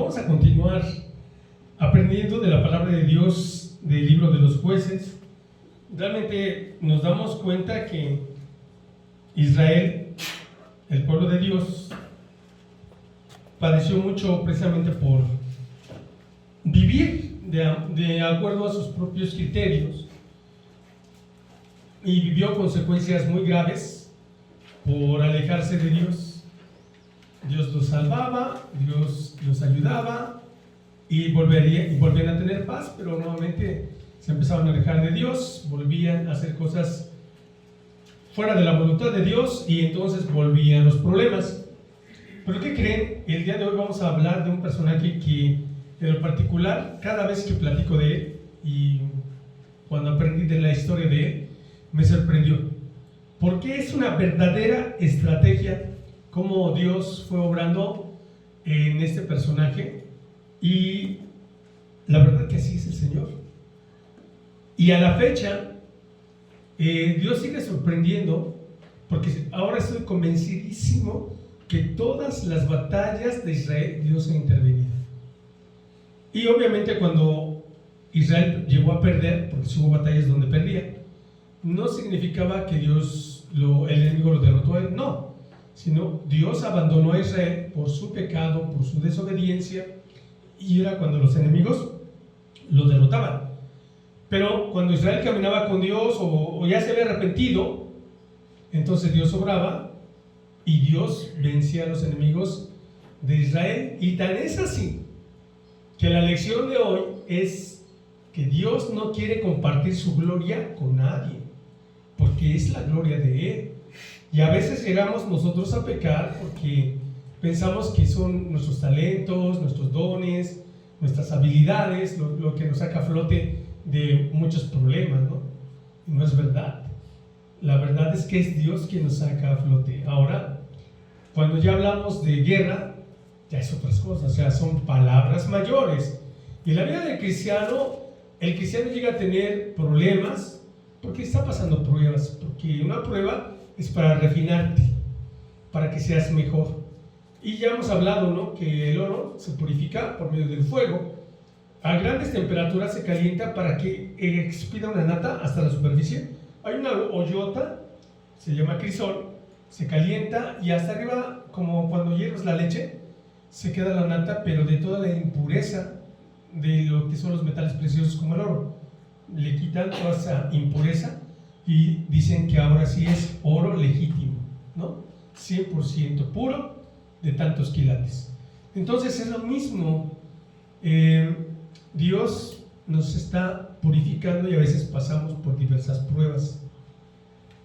Vamos a continuar aprendiendo de la palabra de Dios del libro de los Jueces. Realmente nos damos cuenta que Israel, el pueblo de Dios, padeció mucho precisamente por vivir de acuerdo a sus propios criterios y vivió consecuencias muy graves por alejarse de Dios. Dios los salvaba, Dios los ayudaba y volvían a tener paz, pero nuevamente se empezaban a alejar de Dios, volvían a hacer cosas fuera de la voluntad de Dios y entonces volvían los problemas. ¿Pero qué creen? El día de hoy vamos a hablar de un personaje que, en lo particular, cada vez que platico de él y cuando aprendí de la historia de él, me sorprendió. Porque es una verdadera estrategia cómo Dios fue obrando en este personaje, y la verdad que así es el Señor. Y a la fecha, Dios sigue sorprendiendo, porque ahora estoy convencidísimo que todas las batallas de Israel Dios ha intervenido. Y obviamente cuando Israel llegó a perder, porque hubo batallas donde perdía, no significaba que el enemigo lo derrotó a él, no, sino Dios abandonó a Israel por su pecado, por su desobediencia, y era cuando los enemigos lo derrotaban. Pero cuando Israel caminaba con Dios o ya se había arrepentido, entonces Dios obraba y Dios vencía a los enemigos de Israel. Y tan es así que la lección de hoy es que Dios no quiere compartir su gloria con nadie, porque es la gloria de Él. Y a veces llegamos nosotros a pecar porque pensamos que son nuestros talentos, nuestros dones, nuestras habilidades, lo que nos saca a flote de muchos problemas, ¿no? Y no es verdad. La verdad es que es Dios quien nos saca a flote. Ahora, cuando ya hablamos de guerra, ya es otras cosas, o sea, son palabras mayores. Y en la vida del cristiano, el cristiano llega a tener problemas porque está pasando pruebas, porque una prueba es para refinarte, para que seas mejor. Y ya hemos hablado, ¿no?, que el oro se purifica por medio del fuego. A grandes temperaturas se calienta para que expida una nata hasta la superficie. Hay una hoyota, se llama crisol, se calienta y hasta arriba, como cuando hierves la leche, se queda la nata, pero de toda la impureza de lo que son los metales preciosos como el oro. Le quitan toda esa impureza y dicen que ahora sí es oro legítimo, ¿no? 100% puro, de tantos quilates. Entonces es lo mismo. Dios nos está purificando y a veces pasamos por diversas pruebas.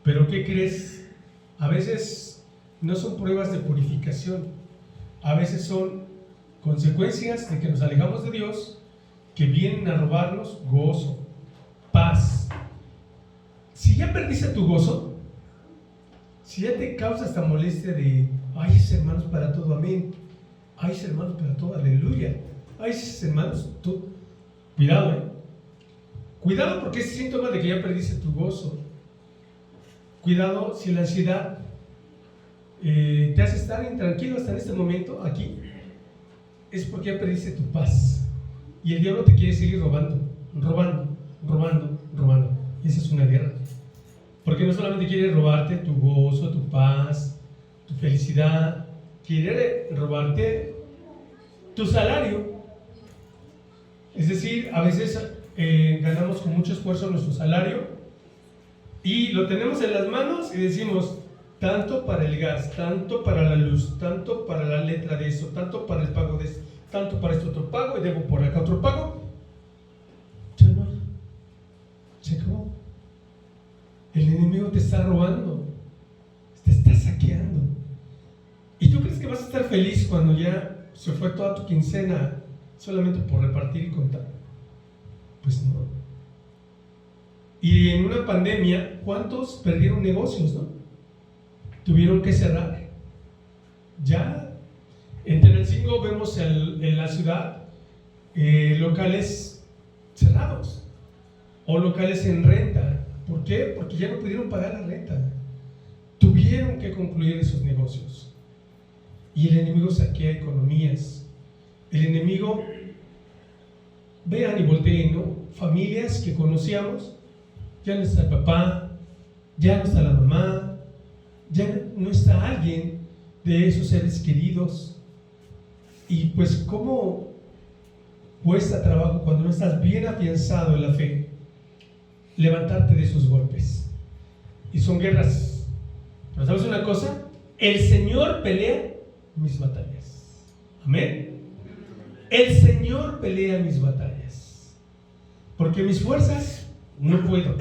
Pero ¿qué crees? A veces no son pruebas de purificación, a veces son consecuencias de que nos alejamos de Dios, que vienen a robarnos gozo, paz. Si ya perdiste tu gozo, si ya te causa esta molestia de ay, hermanos, para todo amén, ay, hermanos, para todo aleluya, ay, hermanos, tú, cuidado, cuidado, porque es síntoma de que ya perdiste tu gozo. Cuidado si la ansiedad te hace estar intranquilo hasta en este momento aquí, es porque ya perdiste tu paz y el diablo te quiere seguir robando. Y esa es una guerra, porque no solamente quiere robarte tu gozo, tu paz, tu felicidad, quiere robarte tu salario. Es decir, a veces ganamos con mucho esfuerzo nuestro salario y lo tenemos en las manos y decimos, tanto para el gas, tanto para la luz, tanto para la letra de eso, tanto para el pago de eso, tanto para este otro pago, y debo por acá otro pago. Ya no hay. Se acabó. El enemigo te está robando, te está saqueando. ¿Y tú crees que vas a estar feliz cuando ya se fue toda tu quincena solamente por repartir y contar? Pues no. Y en una pandemia, ¿cuántos perdieron negocios, no? Tuvieron que cerrar. Ya en Tenancingo vemos en la ciudad locales cerrados o locales en renta. ¿Por qué? Porque ya no pudieron pagar la renta. Tuvieron que concluir esos negocios. Y el enemigo saquea economías. el enemigo, vean y volteen, ¿no? Familias que conocíamos, ya no está el papá, ya no está la mamá, ya no está alguien de esos seres queridos. Y pues cómo cuesta trabajo cuando no estás bien afianzado en la fe levantarte de esos golpes. Y son guerras. Pero ¿sabes una cosa? El Señor pelea mis batallas. Amén. El Señor pelea mis batallas. Porque mis fuerzas no puedo.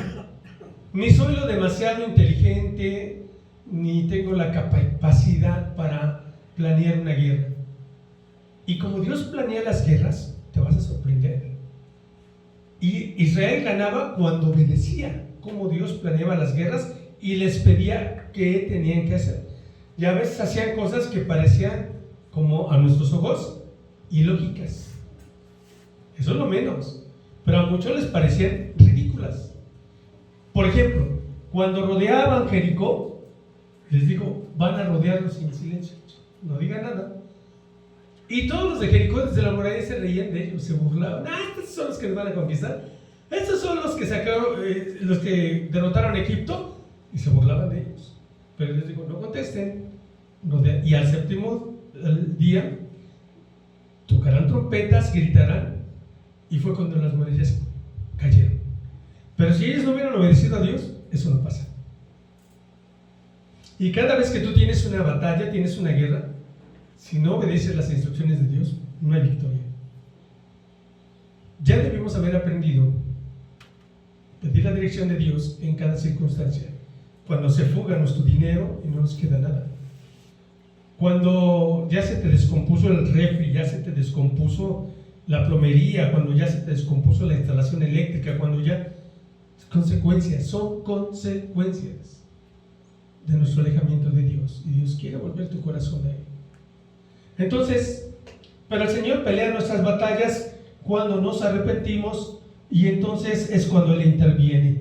Ni soy lo demasiado inteligente, ni tengo la capacidad para planear una guerra. Y como Dios planea las guerras, te vas a sorprender. Y Israel ganaba cuando obedecía cómo Dios planeaba las guerras y les pedía qué tenían que hacer. Y a veces hacían cosas que parecían, como a nuestros ojos, ilógicas. Eso es lo menos. Pero a muchos les parecían ridículas. Por ejemplo, cuando rodeaban Jericó, les dijo, van a rodearlos en silencio, no digan nada. Y todos los de Jericó desde la muralla se reían de ellos, se burlaban. Estos son los que nos van a conquistar. Estos son los que sacaron, los que derrotaron a Egipto, y se burlaban de ellos. Pero les digo, no contesten. Y al séptimo día tocarán trompetas, gritarán, y fue cuando las murallas cayeron. Pero si ellos no hubieran obedecido a Dios, eso no pasa. Y cada vez que tú tienes una batalla, tienes una guerra, si no obedeces las instrucciones de Dios, no hay victoria. Ya debimos haber aprendido a pedir la dirección de Dios en cada circunstancia. Cuando se fuga nuestro dinero y no nos queda nada. Cuando ya se te descompuso el refri, ya se te descompuso la plomería, cuando ya se te descompuso la instalación eléctrica, cuando ya... Consecuencias, son consecuencias de nuestro alejamiento de Dios. Y Dios quiere volver tu corazón a Él. Entonces, pero el Señor pelea nuestras batallas cuando nos arrepentimos, y entonces es cuando Él interviene.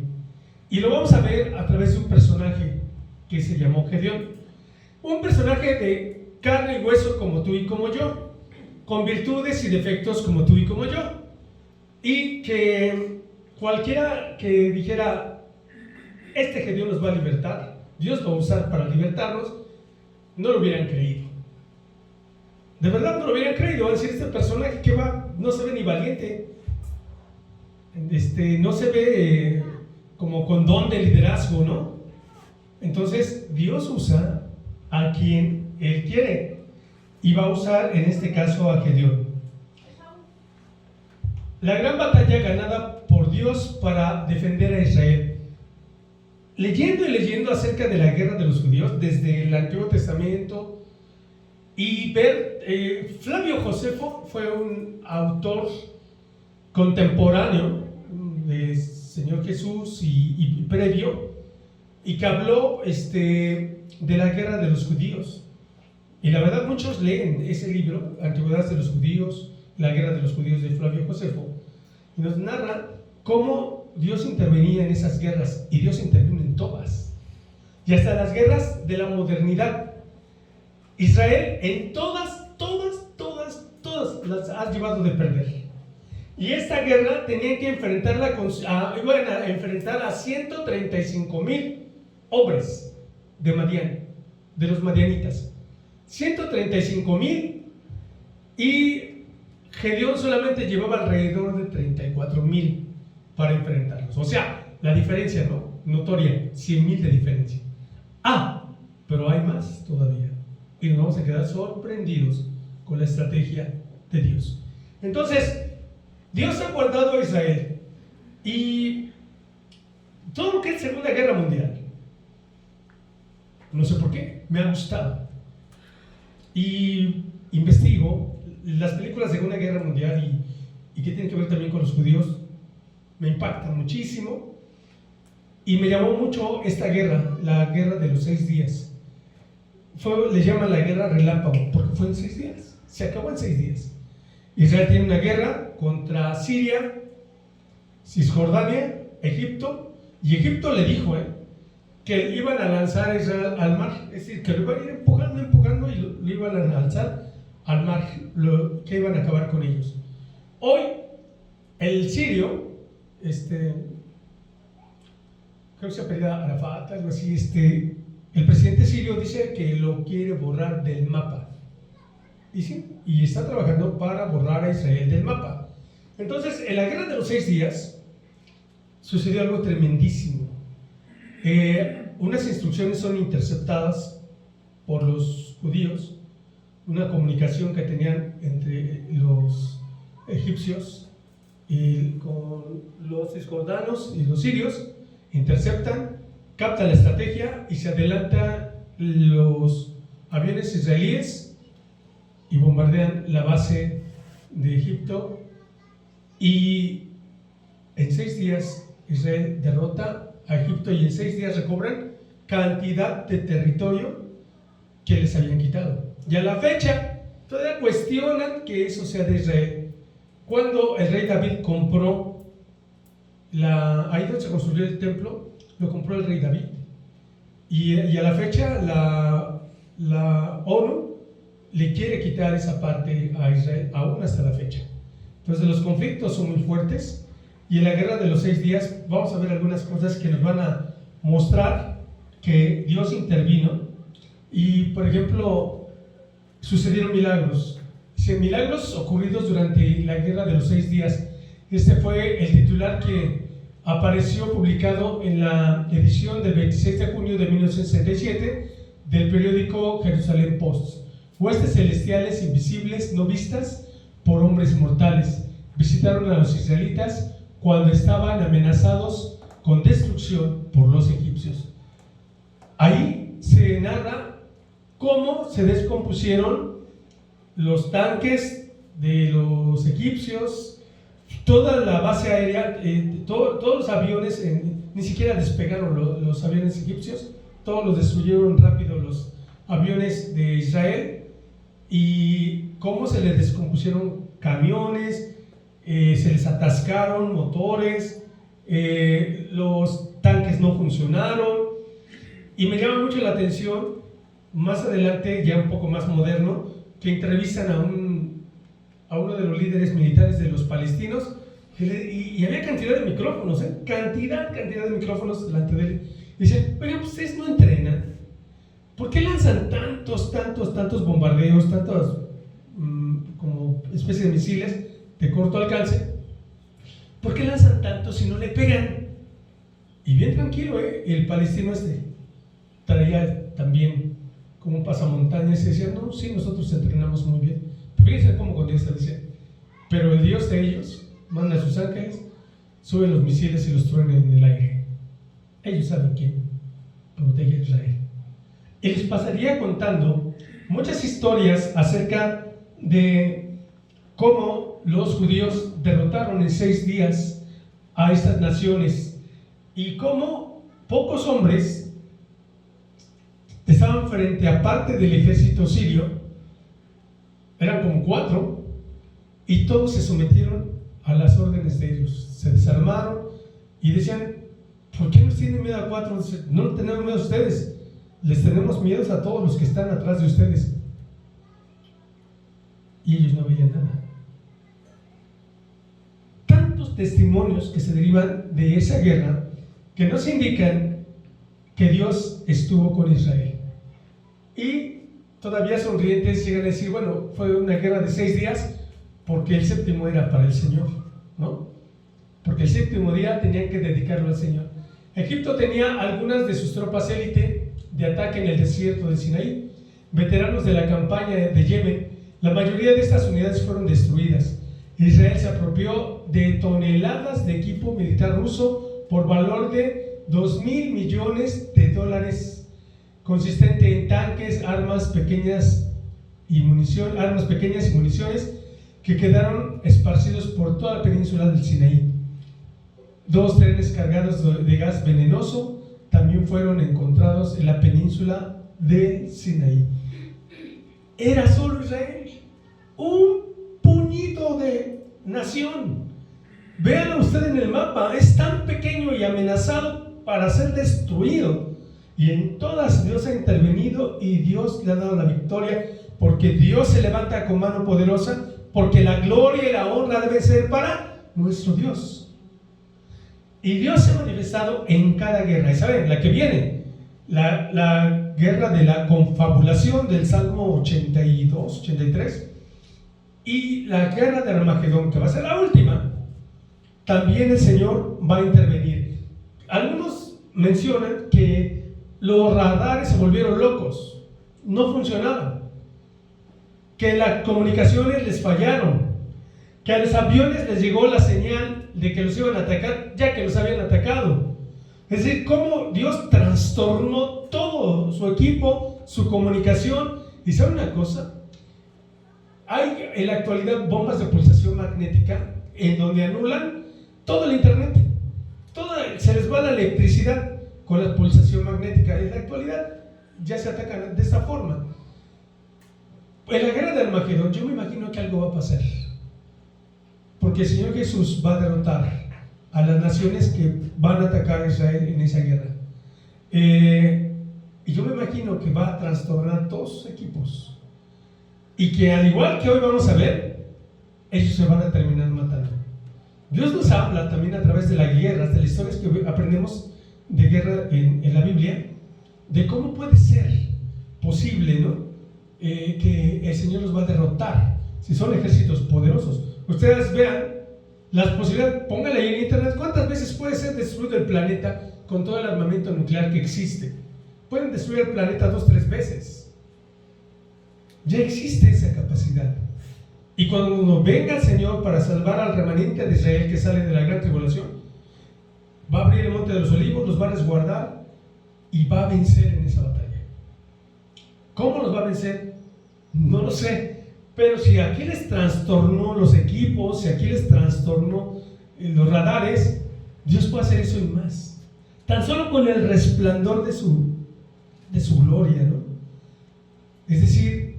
Y lo vamos a ver a través de un personaje que se llamó Gedeón. Un personaje de carne y hueso como tú y como yo, con virtudes y defectos como tú y como yo. Y que cualquiera que dijera, este Gedeón nos va a libertar, Dios lo va a usar para libertarnos, no lo hubieran creído. De verdad no lo hubieran creído. Va a decir, este personaje que va, no se ve ni valiente, no se ve como con don de liderazgo, ¿no? Entonces Dios usa a quien Él quiere, y va a usar en este caso a Gedeón. La gran batalla ganada por Dios para defender a Israel. Leyendo y leyendo acerca de la guerra de los judíos desde el Antiguo Testamento, y ver, Flavio Josefo fue un autor contemporáneo del Señor Jesús y previo, y que habló de la guerra de los judíos. Y la verdad muchos leen ese libro, Antigüedades de los Judíos, la guerra de los judíos, de Flavio Josefo, y nos narra cómo Dios intervenía en esas guerras, y Dios intervino en todas, y hasta las guerras de la modernidad. Israel en todas las ha llevado de perder. Y esta guerra tenían que enfrentarla iban a enfrentar a 135,000 hombres de Madián, de los madianitas. 135,000, y Gedeón solamente llevaba alrededor de 34,000 para enfrentarlos. O sea, la diferencia, ¿no? Notoria, 100,000 de diferencia. Pero hay más todavía. Y nos vamos a quedar sorprendidos con la estrategia de Dios. Entonces, Dios ha guardado a Israel. Y todo lo que es Segunda Guerra Mundial, no sé por qué, me ha gustado. Y investigo las películas de Segunda Guerra Mundial y que tienen que ver también con los judíos. Me impactan muchísimo. Y me llamó mucho esta guerra, la guerra de los 6 días. Le llaman la guerra relámpago, porque fue en 6 días. Se acabó en 6 días. Israel tiene una guerra contra Siria, Cisjordania, Egipto. Y Egipto le dijo que iban a lanzar a Israel al mar. Es decir, que lo iban a ir empujando y lo iban a lanzar al mar, que iban a acabar con ellos. Hoy, el sirio, creo que se apellida Arafat, algo así, el presidente sirio dice que lo quiere borrar del mapa. Y sí, y está trabajando para borrar a Israel del mapa. Entonces, en la guerra de los 6 días, sucedió algo tremendísimo. Unas instrucciones son interceptadas por los judíos, una comunicación que tenían entre los egipcios con los cisjordanos y los sirios, interceptan, captan la estrategia y se adelantan los aviones israelíes y bombardean la base de Egipto, y en 6 días Israel derrota a Egipto y en 6 días recobran cantidad de territorio que les habían quitado. Y a la fecha todavía cuestionan que eso sea de Israel. Cuando el rey David compró ahí donde se construyó el templo, lo compró el rey David, y a la fecha la ONU le quiere quitar esa parte a Israel, aún hasta la fecha. Entonces los conflictos son muy fuertes, y en la guerra de los 6 días vamos a ver algunas cosas que nos van a mostrar que Dios intervino. Y por ejemplo, sucedieron milagros. Milagros ocurridos durante la guerra de los 6 días. Este fue el titular que apareció publicado en la edición del 26 de junio de 1967 del periódico Jerusalén Post. Huestes celestiales invisibles, no vistas por hombres mortales, visitaron a los israelitas cuando estaban amenazados con destrucción por los egipcios. Ahí se narra cómo se descompusieron los tanques de los egipcios, toda la base aérea, todos los aviones, ni siquiera despegaron los aviones egipcios, todos los destruyeron rápido los aviones de Israel, y cómo se les descompusieron camiones, se les atascaron motores, los tanques no funcionaron. Y me llama mucho la atención, más adelante, ya un poco más moderno, que entrevistan a uno de los líderes militares de los palestinos, y había cantidad de micrófonos, cantidad de micrófonos delante de él. Dicen, pero ustedes no entrenan, ¿por qué lanzan tantos bombardeos, tantos como especie de misiles de corto alcance? ¿Por qué lanzan tanto si no le pegan? Y bien tranquilo, el palestino traía también como un pasamontañas y decía, no, sí, nosotros entrenamos muy bien. Pero fíjense cómo contesta, dice, pero el Dios de ellos manda a sus ángeles, suben los misiles y los truenan en el aire. Ellos saben quién protege a Israel. Y les pasaría contando muchas historias acerca de cómo los judíos derrotaron en 6 días a estas naciones, y cómo pocos hombres estaban frente a parte del ejército sirio, eran como 4, y todos se sometieron a las órdenes de ellos, se desarmaron y decían, ¿por qué nos tienen miedo a 4? No tenemos miedo a ustedes, les tenemos miedo a todos los que están atrás de ustedes. Y ellos no veían nada. Tantos testimonios que se derivan de esa guerra que nos indican que Dios estuvo con Israel. Y todavía sonrientes llegan a decir, bueno, fue una guerra de 6 días porque el séptimo era para el Señor, ¿no? Porque el séptimo día tenían que dedicarlo al Señor. Egipto tenía algunas de sus tropas élite de ataque en el desierto de Sinaí, veteranos de la campaña de Yemen. La mayoría de estas unidades fueron destruidas. Israel se apropió de toneladas de equipo militar ruso por valor de $2,000 millones, consistente en tanques, armas pequeñas y municiones que quedaron esparcidos por toda la península del Sinaí. 2 trenes cargados de gas venenoso también fueron encontrados en la península de Sinaí. Era solo Israel, un puñito de nación. Véanlo usted en el mapa, es tan pequeño y amenazado para ser destruido. Y en todas Dios ha intervenido y Dios le ha dado la victoria, porque Dios se levanta con mano poderosa, porque la gloria y la honra deben ser para nuestro Dios. Y Dios se ha manifestado en cada guerra. Y saben, la que viene, la guerra de la confabulación del Salmo 82, 83, y la guerra de Armagedón, que va a ser la última, también el Señor va a intervenir. Algunos mencionan que los radares se volvieron locos, no funcionaban, que las comunicaciones les fallaron, que a los aviones les llegó la señal de que los iban a atacar, ya que los habían atacado. Es decir, cómo Dios trastornó todo su equipo, su comunicación. Y ¿sabe una cosa? Hay en la actualidad bombas de pulsación magnética en donde anulan todo el internet. Se les va la electricidad con la pulsación magnética. En la actualidad ya se atacan de esta forma. En la guerra de Armagedón yo me imagino que algo va a pasar, porque el Señor Jesús va a derrotar a las naciones que van a atacar a Israel en esa guerra. Y yo me imagino que va a trastornar todos sus equipos, y que al igual que hoy vamos a ver, ellos se van a terminar matando. Dios nos habla también a través de las guerras, de las historias que aprendemos de guerra en la Biblia, de cómo puede ser posible, ¿no? Que el Señor los va a derrotar si son ejércitos poderosos. Ustedes vean las posibilidades, pónganle ahí en internet cuántas veces puede ser destruido el planeta con todo el armamento nuclear que existe. Pueden destruir el planeta 2 o 3 veces. Ya existe esa capacidad. Y cuando venga el Señor para salvar al remanente de Israel que sale de la gran tribulación, va a abrir el monte de los olivos, los va a resguardar y va a vencer en esa batalla. ¿Cómo los va a vencer? No lo sé. Pero si aquí les trastornó los equipos, si aquí les trastornó los radares, Dios puede hacer eso y más. Tan solo con el resplandor de su gloria, ¿no? Es decir,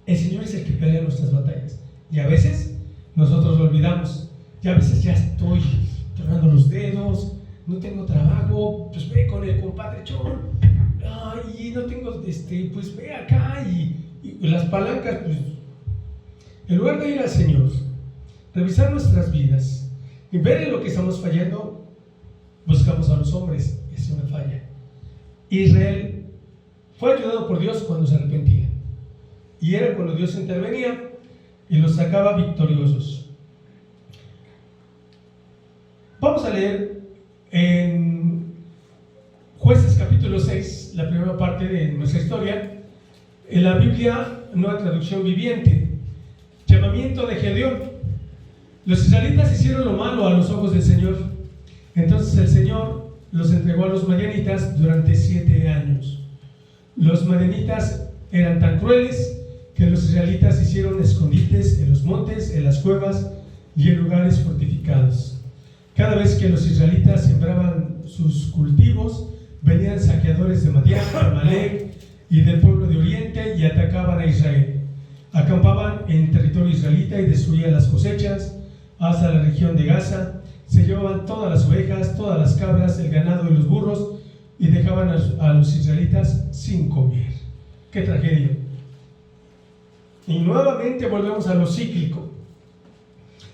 el Señor es el que pelea nuestras batallas. Y a veces nosotros lo olvidamos. Y a veces ya estoy tronando los dedos, no tengo trabajo, pues ve con el compadre Chon. Y no tengo, pues ve acá y las palancas, pues en lugar de ir al Señor, revisar nuestras vidas y ver en lo que estamos fallando, buscamos a los hombres y es una falla. Israel fue ayudado por Dios cuando se arrepentía, y era cuando Dios intervenía y los sacaba victoriosos. Vamos a leer en Jueces capítulo 6, la primera parte de nuestra historia. En la Biblia, Nueva Traducción Viviente. Llamamiento de Gedeón. Los israelitas hicieron lo malo a los ojos del Señor. Entonces el Señor los entregó a los madianitas durante 7 años. Los madianitas eran tan crueles que los israelitas hicieron escondites en los montes, en las cuevas y en lugares fortificados. Cada vez que los israelitas sembraban sus cultivos, venían saqueadores de Madián, de Amalek y del pueblo de Oriente y atacaban a Israel. Acampaban en territorio israelita y destruían las cosechas hasta la región de Gaza. Se llevaban todas las ovejas, todas las cabras, el ganado y los burros, y dejaban a los israelitas sin comer. ¡Qué tragedia! Y nuevamente volvemos a lo cíclico.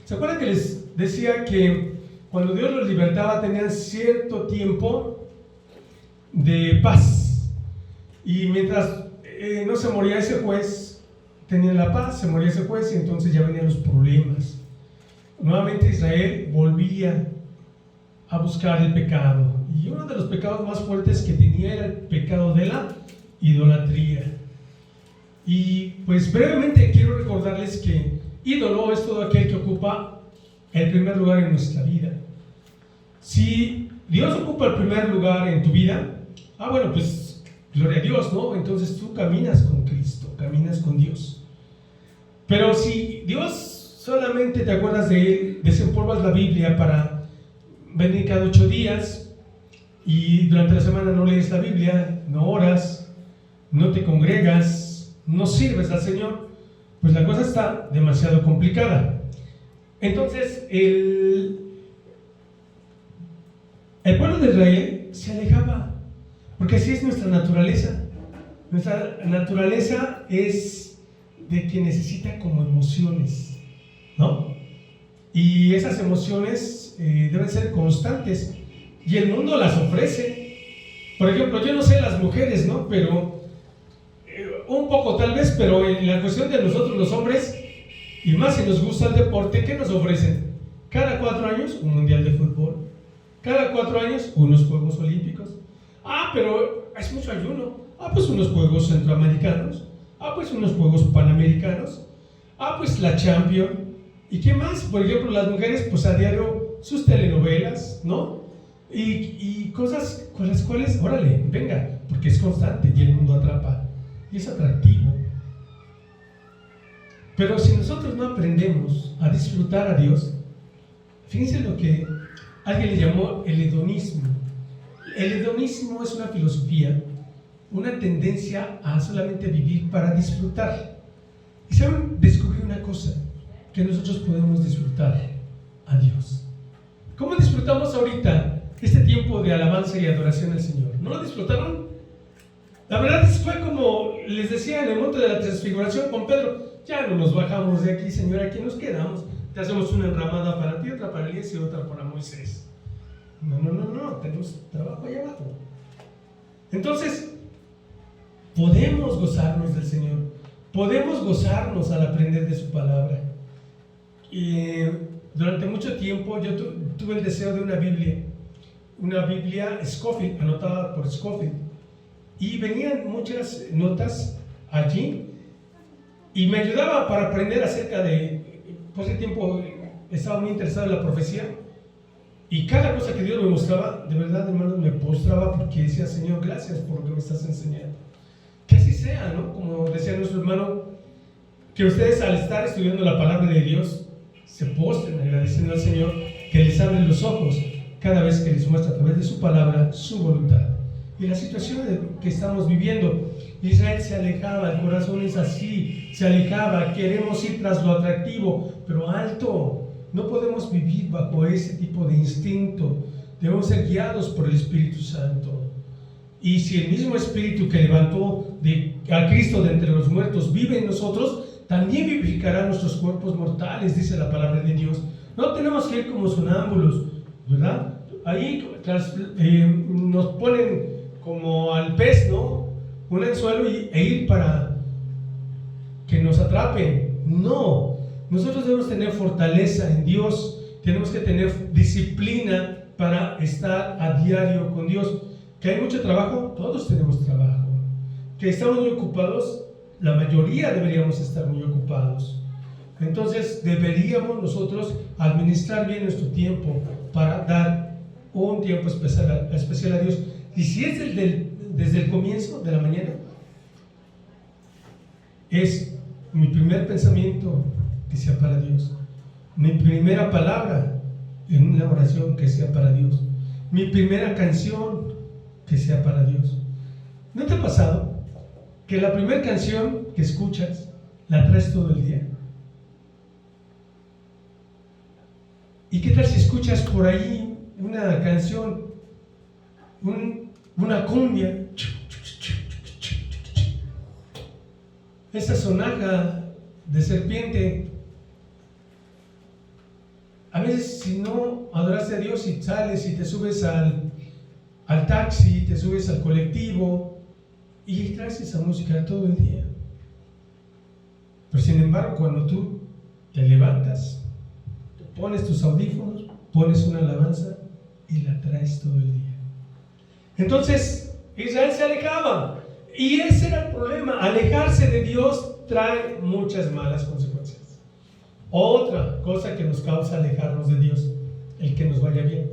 ¿Se acuerdan que les decía que cuando Dios los libertaba tenían cierto tiempo de paz? Y mientras no se moría ese juez, tenían la paz. Se moría ese juez y entonces ya venían los problemas. Nuevamente Israel volvía a buscar el pecado, y uno de los pecados más fuertes que tenía era el pecado de la idolatría. Y pues brevemente quiero recordarles que ídolo es todo aquel que ocupa el primer lugar en nuestra vida. Si Dios ocupa el primer lugar en tu vida, bueno, pues gloria a Dios, ¿no? Entonces tú caminas con Cristo, caminas con Dios. Pero si Dios solamente te acuerdas de Él, desempolvas la Biblia para venir cada 8 días y durante la semana no lees la Biblia, no oras, no te congregas, no sirves al Señor, pues la cosa está demasiado complicada. Entonces el pueblo de Israel se alejaba, porque así es nuestra naturaleza. Nuestra naturaleza es de que necesita como emociones, ¿no? Y esas emociones deben ser constantes y el mundo las ofrece. Por ejemplo, yo no sé las mujeres, ¿no? Pero un poco tal vez, pero en la cuestión de nosotros los hombres, y más si nos gusta el deporte, ¿qué nos ofrecen? Cada 4 años un mundial de fútbol, cada 4 años unos Juegos Olímpicos. Pero es mucho ayuno. Pues unos Juegos Centroamericanos. Pues unos Juegos Panamericanos. Pues la Champions. ¿Y qué más? Por ejemplo, las mujeres, pues a diario sus telenovelas, ¿no? Y cosas con las cuales, órale, venga, porque es constante y el mundo atrapa y es atractivo. Pero si nosotros no aprendemos a disfrutar a Dios, fíjense lo que alguien le llamó el hedonismo. El hedonismo es una filosofía, una tendencia a solamente vivir para disfrutar. Y saben, descubrí una cosa, que nosotros podemos disfrutar a Dios. ¿Cómo disfrutamos ahorita este tiempo de alabanza y adoración al Señor? ¿No lo disfrutaron? La verdad es que fue como les decía en el monte de la transfiguración con Pedro: ya no nos bajamos de aquí, Señor, aquí nos quedamos. Te hacemos una enramada para ti, otra para Elías y otra para Moisés. No, tenemos trabajo allá abajo. Entonces, podemos gozarnos del Señor, podemos gozarnos al aprender de su palabra. Durante mucho tiempo yo tuve el deseo de una Biblia Scofield, anotada por Scofield, y venían muchas notas allí y me ayudaba para aprender acerca de, por ese tiempo estaba muy interesado en la profecía, y cada cosa que Dios me mostraba, de verdad, hermanos, me postraba porque decía: Señor, gracias por lo que me estás enseñando. Que así sea, ¿no? Como decía nuestro hermano, que ustedes al estar estudiando la palabra de Dios se postren agradeciendo al Señor que les abre los ojos cada vez que les muestra a través de su palabra su voluntad. Y la situación que estamos viviendo, Israel se alejaba, el corazón es así, se alejaba, queremos ir tras lo atractivo, pero alto. No podemos vivir bajo ese tipo de instinto, debemos ser guiados por el Espíritu Santo. Y si el mismo Espíritu que levantó a Cristo de entre los muertos vive en nosotros, también vivificará nuestros cuerpos mortales, dice la palabra de Dios. No tenemos que ir como sonámbulos, ¿verdad? Ahí nos ponen como al pez, ¿no? Un anzuelo e ir para que nos atrapen. No. Nosotros debemos tener fortaleza en Dios, tenemos que tener disciplina para estar a diario con Dios. Que hay mucho trabajo, todos tenemos trabajo. Que estamos muy ocupados, la mayoría deberíamos estar muy ocupados. Entonces deberíamos nosotros administrar bien nuestro tiempo para dar un tiempo especial a Dios. Y si es desde el comienzo de la mañana, es mi primer pensamiento que sea para Dios, mi primera palabra en una oración que sea para Dios, mi primera canción que sea para Dios. ¿No te ha pasado que la primera canción que escuchas la traes todo el día? ¿Y qué tal si escuchas por ahí una canción, una cumbia, esa sonaja de serpiente? A veces, si no adoraste a Dios y sales y te subes al taxi, te subes al colectivo y traes esa música todo el día. Pero sin embargo, cuando tú te levantas, te pones tus audífonos, pones una alabanza y la traes todo el día. Entonces, Israel se alejaba. Y ese era el problema. Alejarse de Dios trae muchas malas consecuencias. Otra cosa que nos causa alejarnos de Dios, el que nos vaya bien.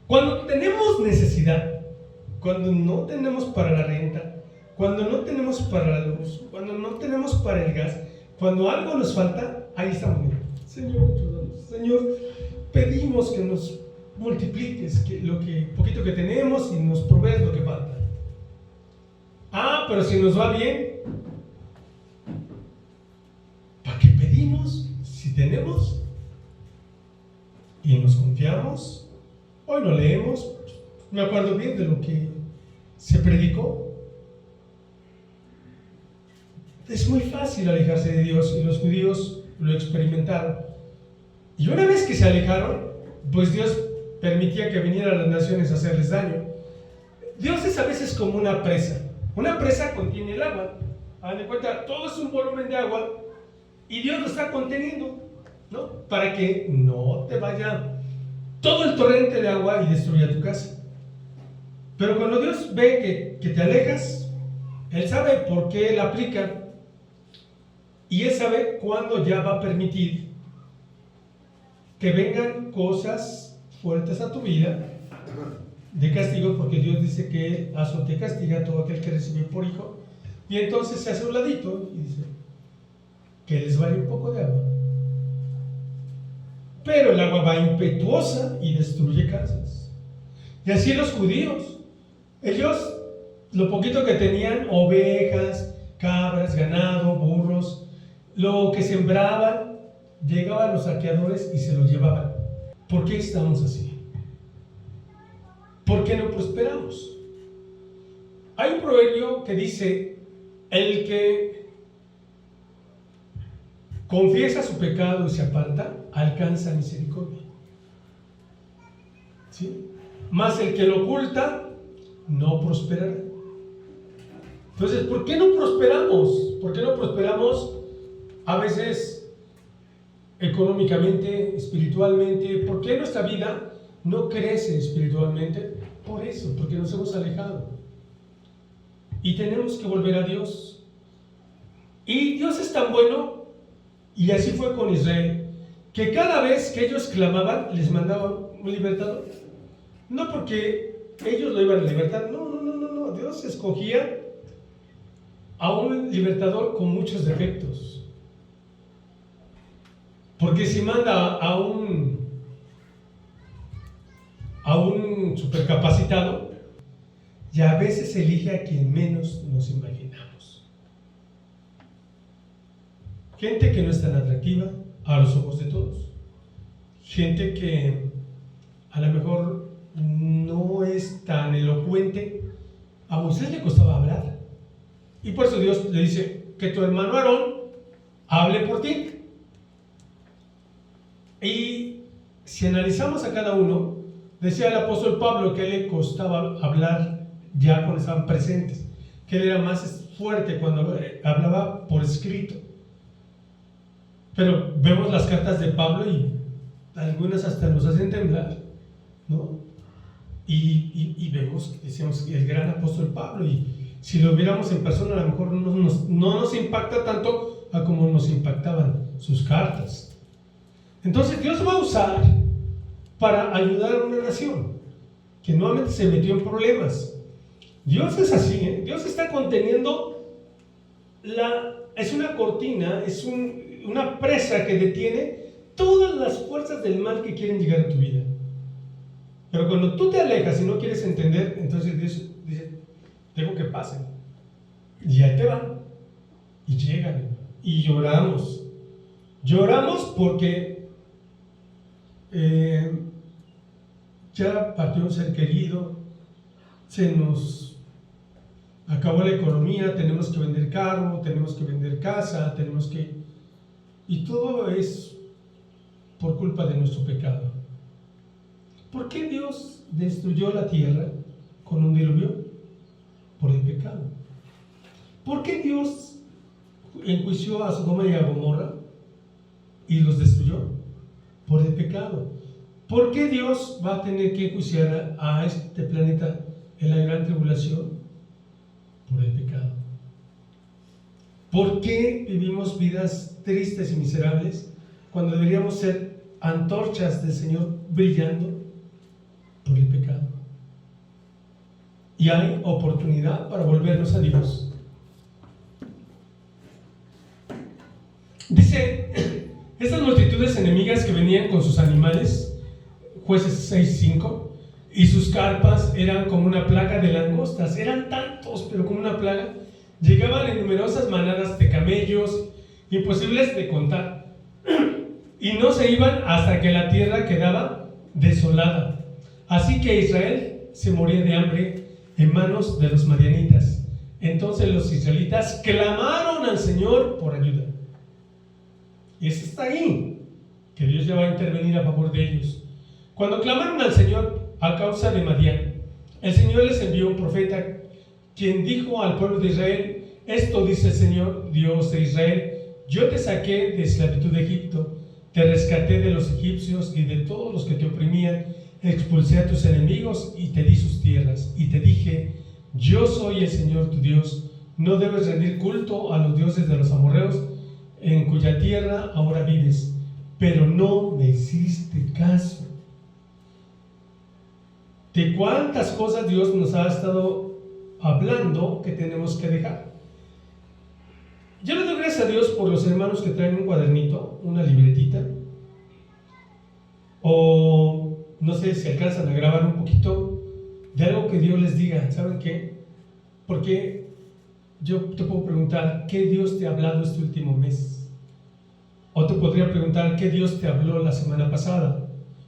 Cuando tenemos necesidad, cuando no tenemos para la renta, cuando no tenemos para la luz, cuando no tenemos para el gas, cuando algo nos falta, ahí estamos bien. Señor, ayúdanos. Señor, pedimos que nos multipliques lo que poquito que tenemos y nos provees lo que falta. Pero si nos va bien, ¿para qué pedimos si tenemos? Y nos confiamos. Hoy no leemos, me acuerdo bien de lo que se predicó. Es muy fácil alejarse de Dios y los judíos lo experimentaron. Y una vez que se alejaron, pues Dios permitía que vinieran las naciones a hacerles daño. Dios es a veces como una presa. Una presa contiene el agua. Hagan de cuenta, todo es un volumen de agua y Dios lo está conteniendo, ¿no? Para que no te vaya todo el torrente de agua y destruya tu casa. Pero cuando Dios ve que te alejas, Él sabe por qué Él aplica y Él sabe cuándo ya va a permitir que vengan cosas fuertes a tu vida de castigo, porque Dios dice que Él azota y castiga a todo aquel que recibe por hijo. Y entonces se hace un ladito y dice que les vaya un poco de agua. Pero el agua va impetuosa y destruye casas. Y así los judíos, ellos lo poquito que tenían, ovejas, cabras, ganado, burros, lo que sembraban, llegaban los saqueadores y se lo llevaban. ¿Por qué estamos así? ¿Por qué no prosperamos? Hay un proverbio que dice: el que confiesa su pecado y se aparta, alcanza misericordia. ¿Sí? Mas el que lo oculta, no prosperará. Entonces, ¿por qué no prosperamos? ¿Por qué no prosperamos a veces económicamente, espiritualmente? ¿Por qué nuestra vida no crece espiritualmente? Por eso, porque nos hemos alejado. Y tenemos que volver a Dios. Y Dios es tan bueno, y así fue con Israel, que cada vez que ellos clamaban, les mandaba un libertador. No porque ellos lo iban a libertar, no. Dios escogía a un libertador con muchos defectos. Porque si manda a un supercapacitado, y a veces elige a quien menos nos imaginamos. Gente que no es tan atractiva a los ojos de todos. Gente que a lo mejor no es tan elocuente. A Moisés le costaba hablar. Y por eso Dios le dice que tu hermano Aarón hable por ti. Y si analizamos a cada uno, decía el apóstol Pablo que a él le costaba hablar ya cuando estaban presentes, que él era más fuerte cuando hablaba por escrito. Pero vemos las cartas de Pablo y algunas hasta nos hacen temblar, ¿no? Y vemos, decíamos, el gran apóstol Pablo, y si lo viéramos en persona a lo mejor no nos impacta tanto a como nos impactaban sus cartas. Entonces Dios va a usar para ayudar a una nación que nuevamente se metió en problemas. Dios es así, ¿eh? Dios está conteniendo es una cortina, es una presa que detiene todas las fuerzas del mal que quieren llegar a tu vida. Pero cuando tú te alejas y no quieres entender, entonces Dios dice: dejo que pasen. Y ahí te van. Y llegan. Y lloramos. Lloramos porque ya partió un ser querido, se nos acabó la economía, tenemos que vender carro, tenemos que vender casa, y todo es por culpa de nuestro pecado. ¿Por qué Dios destruyó la tierra con un diluvio? Por el pecado. ¿Por qué Dios enjuició a Sodoma y a Gomorra y los destruyó? Por el pecado. ¿Por qué Dios va a tener que enjuiciar a este planeta en la gran tribulación? Por el pecado. ¿Por qué vivimos vidas tristes y miserables cuando deberíamos ser antorchas del Señor brillando? Por el pecado. Y hay oportunidad para volvernos a Dios. Dice, estas multitudes enemigas que venían con sus animales, Jueces 6:5, y sus carpas eran como una plaga de langostas, eran tantos, pero como una plaga, llegaban en numerosas manadas de camellos, imposibles de contar, y no se iban hasta que la tierra quedaba desolada. Así que Israel se moría de hambre en manos de los madianitas. Entonces los israelitas clamaron al Señor por ayuda. Y eso está ahí, que Dios ya va a intervenir a favor de ellos. Cuando clamaron al Señor a causa de Madián, el Señor les envió un profeta, quien dijo al pueblo de Israel: esto dice el Señor, Dios de Israel: yo te saqué de esclavitud de Egipto, te rescaté de los egipcios y de todos los que te oprimían, expulsé a tus enemigos y te di sus tierras, y te dije: yo soy el Señor tu Dios, no debes rendir culto a los dioses de los amorreos, en cuya tierra ahora vives, pero no me hiciste caso. De cuántas cosas Dios nos ha estado hablando que tenemos que dejar. Yo le doy gracias a Dios por los hermanos que traen un cuadernito, una libretita, o no sé si alcanzan a grabar un poquito de algo que Dios les diga. ¿Saben qué? Porque yo te puedo preguntar: ¿qué Dios te ha hablado este último mes? O te podría preguntar: ¿qué Dios te habló la semana pasada?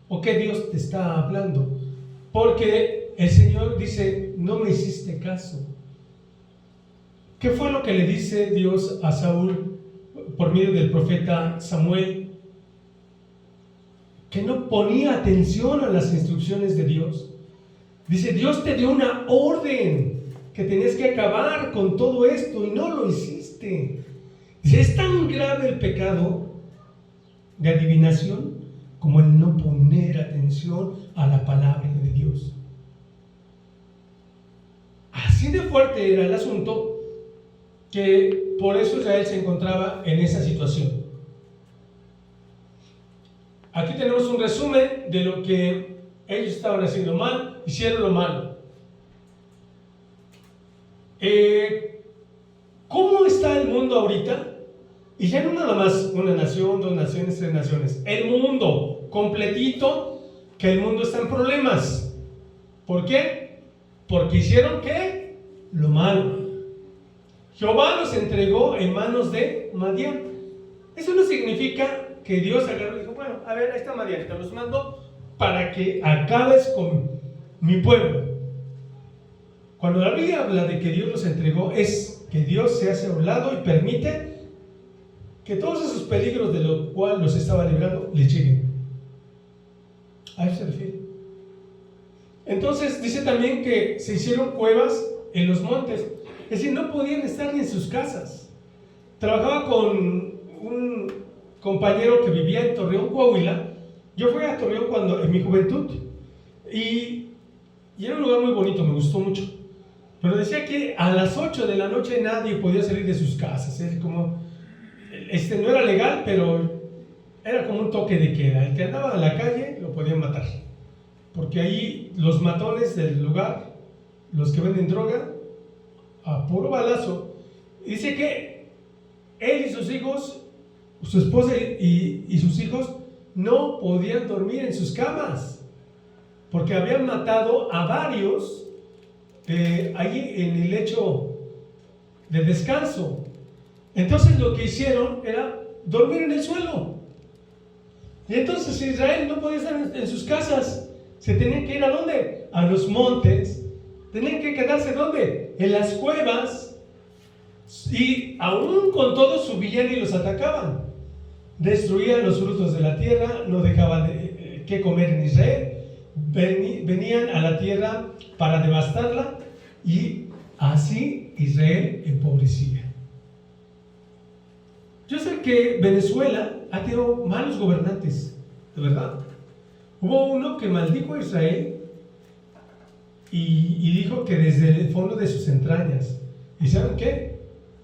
¿O qué Dios te está hablando? Porque el Señor dice: no me hiciste caso. ¿Qué fue lo que le dice Dios a Saúl por medio del profeta Samuel? Que no ponía atención a las instrucciones de Dios. Dice: Dios te dio una orden, que tenías que acabar con todo esto y no lo hiciste. Dice: es tan grave el pecado de adivinación como el no poner atención a la palabra de Dios. Así de fuerte era el asunto, que por eso Israel se encontraba en esa situación. Aquí tenemos un resumen de lo que ellos estaban haciendo mal, hicieron lo malo. ¿Cómo está el mundo ahorita? Y ya no nada más una nación, dos naciones, tres naciones. El mundo completito, que el mundo está en problemas. ¿Por qué? Porque hicieron ¿qué? Lo malo. Jehová los entregó en manos de Madián. Eso no significa que Dios agarró y dijo: bueno, a ver, ahí está Madián, te los mando para que acabes con mi pueblo. Cuando la Biblia habla de que Dios los entregó, es que Dios se hace a un lado y permite que todos esos peligros de los cuales los estaba librando les lleguen. A eso se refiere. Entonces dice también que se hicieron cuevas en los montes. Es decir, no podían estar ni en sus casas. Trabajaba con un compañero que vivía en Torreón, Coahuila. Yo fui a Torreón en mi juventud, y era un lugar muy bonito, me gustó mucho. Pero decía que a las 8 de la noche nadie podía salir de sus casas. Es como, no era legal, pero era como un toque de queda. El que andaba en la calle lo podían matar, porque ahí los matones del lugar, los que venden droga, a puro balazo. Dice que él y sus hijos, su esposa y sus hijos, no podían dormir en sus camas, porque habían matado a varios allí en el lecho de descanso. Entonces lo que hicieron era dormir en el suelo. Y entonces Israel no podía estar en sus casas. Se tenían que ir ¿a dónde? A los montes. Tenían que quedarse ¿dónde? En las cuevas. Y aún con todo subían y los atacaban. Destruían los frutos de la tierra, no dejaban que comer en Israel. Venían a la tierra para devastarla, y así Israel empobrecía. Yo sé que Venezuela ha tenido malos gobernantes, de verdad. Hubo uno que maldijo a Israel y dijo que desde el fondo de sus entrañas. ¿Y saben qué?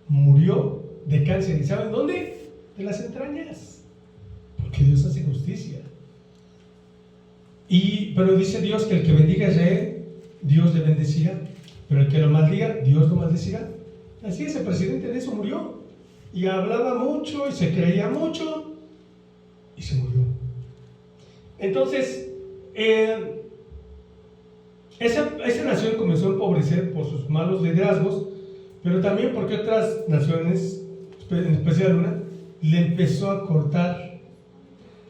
Murió de cáncer. ¿Y saben dónde? De las entrañas. Porque Dios hace justicia. Pero dice Dios que el que bendiga a Israel, Dios le bendecirá. Pero el que lo maldiga, Dios lo maldecirá. Así es, el presidente de eso murió. Y hablaba mucho y se creía mucho y se murió. Entonces, esa nación comenzó a empobrecer por sus malos liderazgos, pero también porque otras naciones, en especial una, le empezó a cortar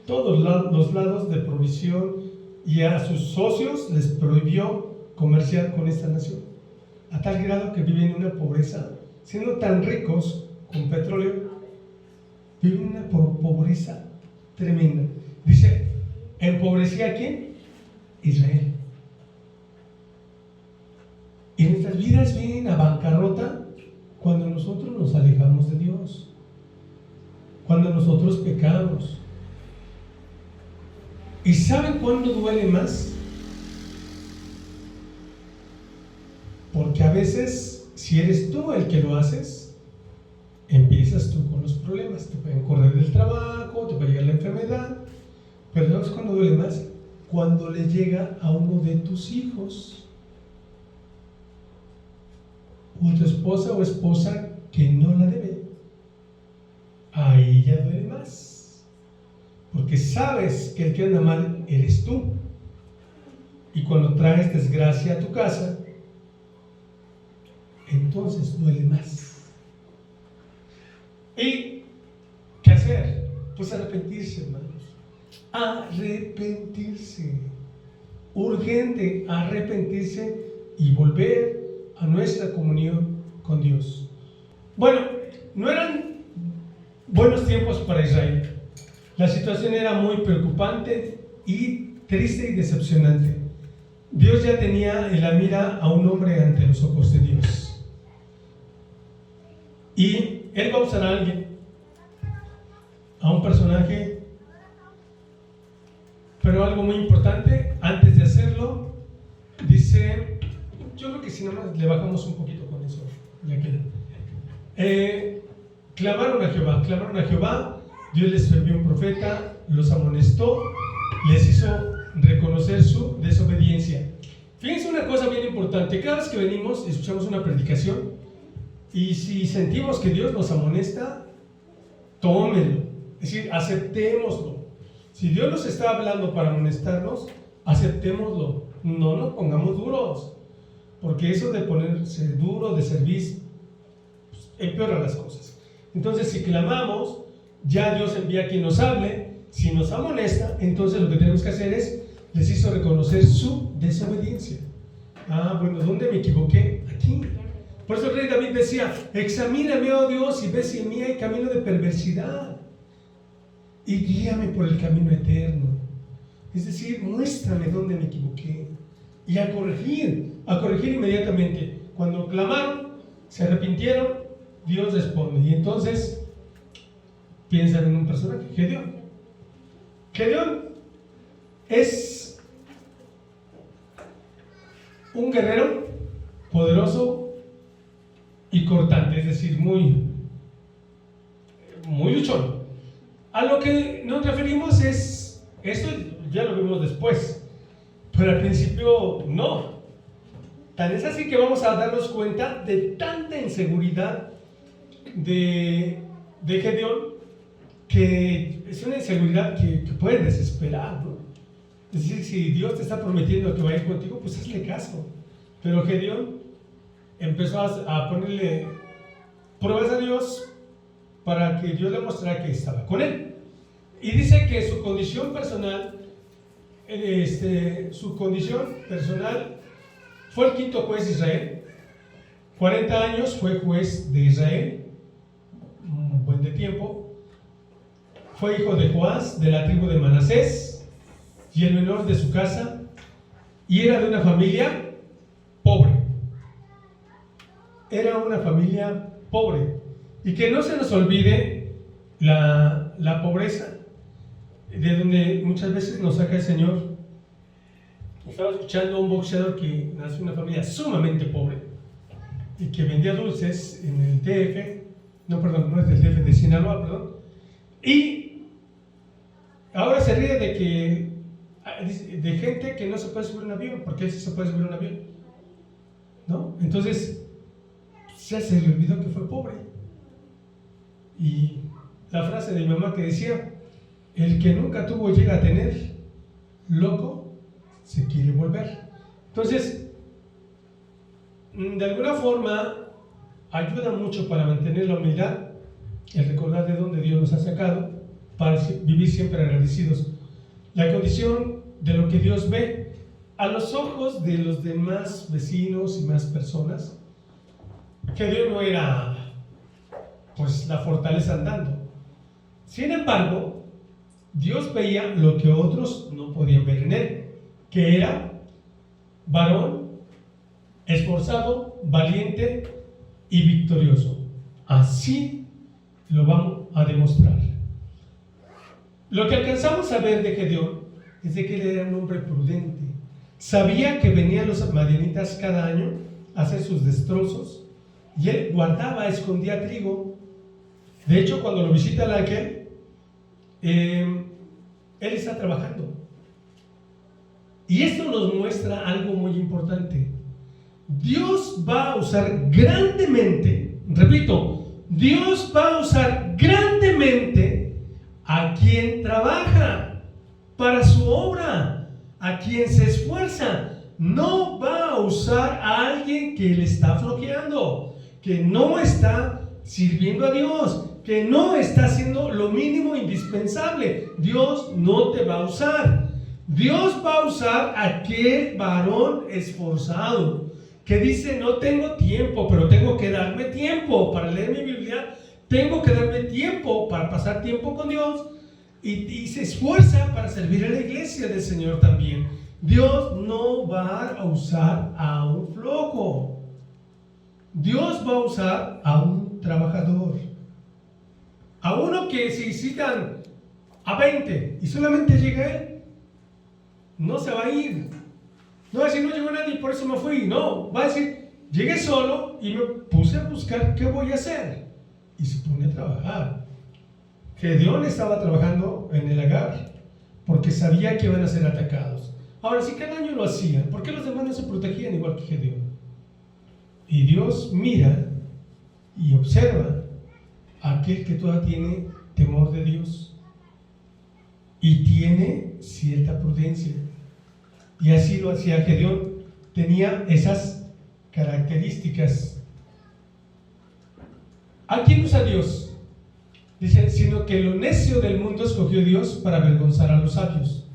todos los lados de provisión, y a sus socios les prohibió comerciar con esta nación. a tal grado que viven en una pobreza, siendo tan ricos con petróleo, viven una pobreza tremenda. Dice, ¿empobrecía a quién? Israel. Y nuestras vidas vienen a bancarrota cuando nosotros nos alejamos de Dios, cuando nosotros pecamos. ¿Y saben cuándo duele más? Porque a veces, si eres tú el que lo haces, empiezas tú con los problemas. Te pueden correr del trabajo, te puede llegar la enfermedad. Pero ¿sabes cuándo duele más? Cuando le llega a uno de tus hijos, o a tu esposa o esposa que no la debe. Ahí ya duele más, porque sabes que el que anda mal eres tú. Y cuando traes desgracia a tu casa, entonces duele más. ¿Y qué hacer? Pues arrepentirse, hermanos. Arrepentirse. Urgente arrepentirse y volver a nuestra comunión con Dios. Bueno, no eran buenos tiempos para Israel. La situación era muy preocupante y triste y decepcionante. Dios ya tenía en la mira a un hombre ante los ojos de Dios. Y Él va a usar a alguien, a un personaje, pero algo muy importante, antes de hacerlo, dice, yo creo que si nada más le bajamos un poquito con eso, ya queda. Clamaron a Jehová, Dios les envió un profeta, los amonestó, les hizo reconocer su desobediencia. Fíjense una cosa bien importante, cada vez que venimos, escuchamos una predicación, y si sentimos que Dios nos amonesta, tómenlo, es decir, aceptémoslo. Si Dios nos está hablando para amonestarnos, aceptémoslo, no nos pongamos duros, porque eso de ponerse duro, de servir, pues, empeora las cosas. Entonces, si clamamos, ya Dios envía a quien nos hable. Si nos amonesta, entonces lo que tenemos que hacer es, les hizo reconocer su desobediencia. Bueno, ¿dónde me equivoqué? Aquí. Por eso el rey David decía, examíname, oh Dios, y ve si en mí hay camino de perversidad, y guíame por el camino eterno. Es decir, muéstrame dónde me equivoqué, y a corregir inmediatamente. Cuando clamaron, se arrepintieron, Dios responde. Y entonces piensan en un personaje, Gedeón. Gedeón es un guerrero poderoso y cortante, es decir, muy luchón. A lo que nos referimos es, esto ya lo vimos después, pero al principio no. Tan es así que vamos a darnos cuenta de tanta inseguridad de Gedeón, que es una inseguridad que puede desesperar, ¿no? Es decir, si Dios te está prometiendo que va a ir contigo, pues hazle caso. Pero Gedeón empezó a ponerle pruebas a Dios para que Dios le mostrara que estaba con él. Y dice que su condición personal, fue el quinto juez de Israel. 40 años fue juez de Israel, un buen de tiempo. Fue hijo de Joás, de la tribu de Manasés, y el menor de su casa, y era de una familia pobre. Era una familia pobre. Y que no se nos olvide la pobreza, de donde muchas veces nos saca el Señor. Estaba escuchando a un boxeador que nació en una familia sumamente pobre y que vendía dulces en el DF, no es del DF, de Sinaloa, perdón. Y ahora se ríe de gente que no se puede subir a un avión, porque él sí se puede subir a un avión, ¿no? Entonces, ya se le olvidó que fue pobre. Y la frase de mi mamá que decía, el que nunca tuvo llega a tener, loco se quiere volver. Entonces, de alguna forma, ayuda mucho para mantener la humildad, el recordar de dónde Dios nos ha sacado, para vivir siempre agradecidos. La condición de lo que Dios ve a los ojos de los demás vecinos y más personas, Gedeón no era pues la fortaleza andando. Sin embargo, Dios veía lo que otros no podían ver en él, que era varón, esforzado, valiente y victorioso. Así lo vamos a demostrar. Lo que alcanzamos a ver de Gedeón es de que él era un hombre prudente. Sabía que venían los madianitas cada año a hacer sus destrozos y él guardaba, escondía trigo. De hecho, cuando lo visita el ángel, él está trabajando. Y esto nos muestra algo muy importante. Dios va a usar grandemente, repito, Dios va a usar grandemente a quien trabaja para su obra, a quien se esfuerza. No va a usar a alguien que le está flojeando, que no está sirviendo a Dios, que no está haciendo lo mínimo indispensable. Dios no te va a usar. Dios va a usar a aquel varón esforzado que dice: no tengo tiempo, pero tengo que darme tiempo para leer mi Biblia, tengo que darme tiempo para pasar tiempo con Dios, y se esfuerza para servir a la iglesia del Señor también. Dios no va a usar a un flojo. Dios va a usar a un trabajador, a uno que si citan a 20 y solamente llega él, no se va a ir. No va a decir: no llegó nadie, por eso me fui. No, va a decir: llegué solo y me puse a buscar qué voy a hacer. Y se pone a trabajar. Gedeón estaba trabajando en el Agar porque sabía que iban a ser atacados. Ahora, si cada año lo hacían, ¿por qué los demás no se protegían igual que Gedeón? Y Dios mira y observa a aquel que todavía tiene temor de Dios y tiene cierta prudencia. Y así lo hacía Gedeón. Tenía esas características. ¿A quién usa Dios? Dice: sino que lo necio del mundo escogió Dios para avergonzar a los sabios,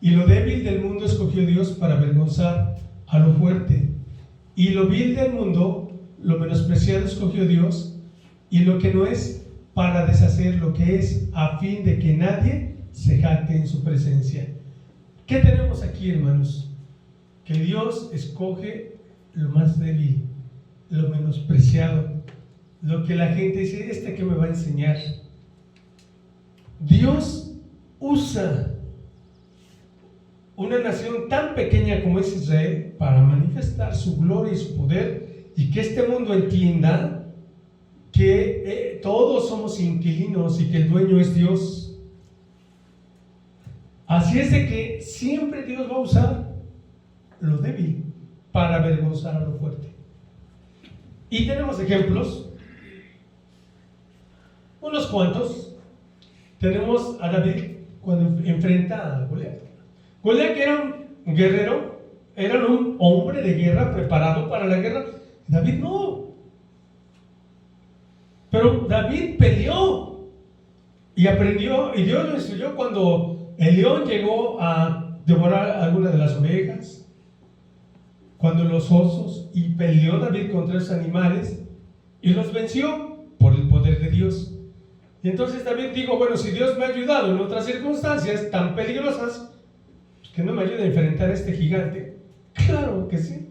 y lo débil del mundo escogió Dios para avergonzar a lo fuerte, y lo vil del mundo, lo menospreciado, escogió Dios, y lo que no es, para deshacer lo que es, a fin de que nadie se jacte en su presencia. ¿Qué tenemos aquí, hermanos? Que Dios escoge lo más débil, lo menospreciado, lo que la gente dice: ¿este qué me va a enseñar? Dios usa una nación tan pequeña como es Israel para manifestar su gloria y su poder, y que este mundo entienda que todos somos inquilinos y que el dueño es Dios. Así es de que siempre Dios va a usar lo débil para avergonzar a lo fuerte. Y tenemos ejemplos, unos cuantos. Tenemos a David cuando enfrenta a Goliat. Goliat, que era un guerrero, era un hombre de guerra preparado para la guerra. David no. Pero David peleó y aprendió, y Dios lo instruyó cuando el león llegó a devorar alguna de las ovejas, cuando los osos, y peleó David contra esos animales y los venció por el poder de Dios. Y entonces David dijo: bueno, si Dios me ha ayudado en otras circunstancias tan peligrosas, pues que no me ayude a enfrentar a este gigante. Claro que sí,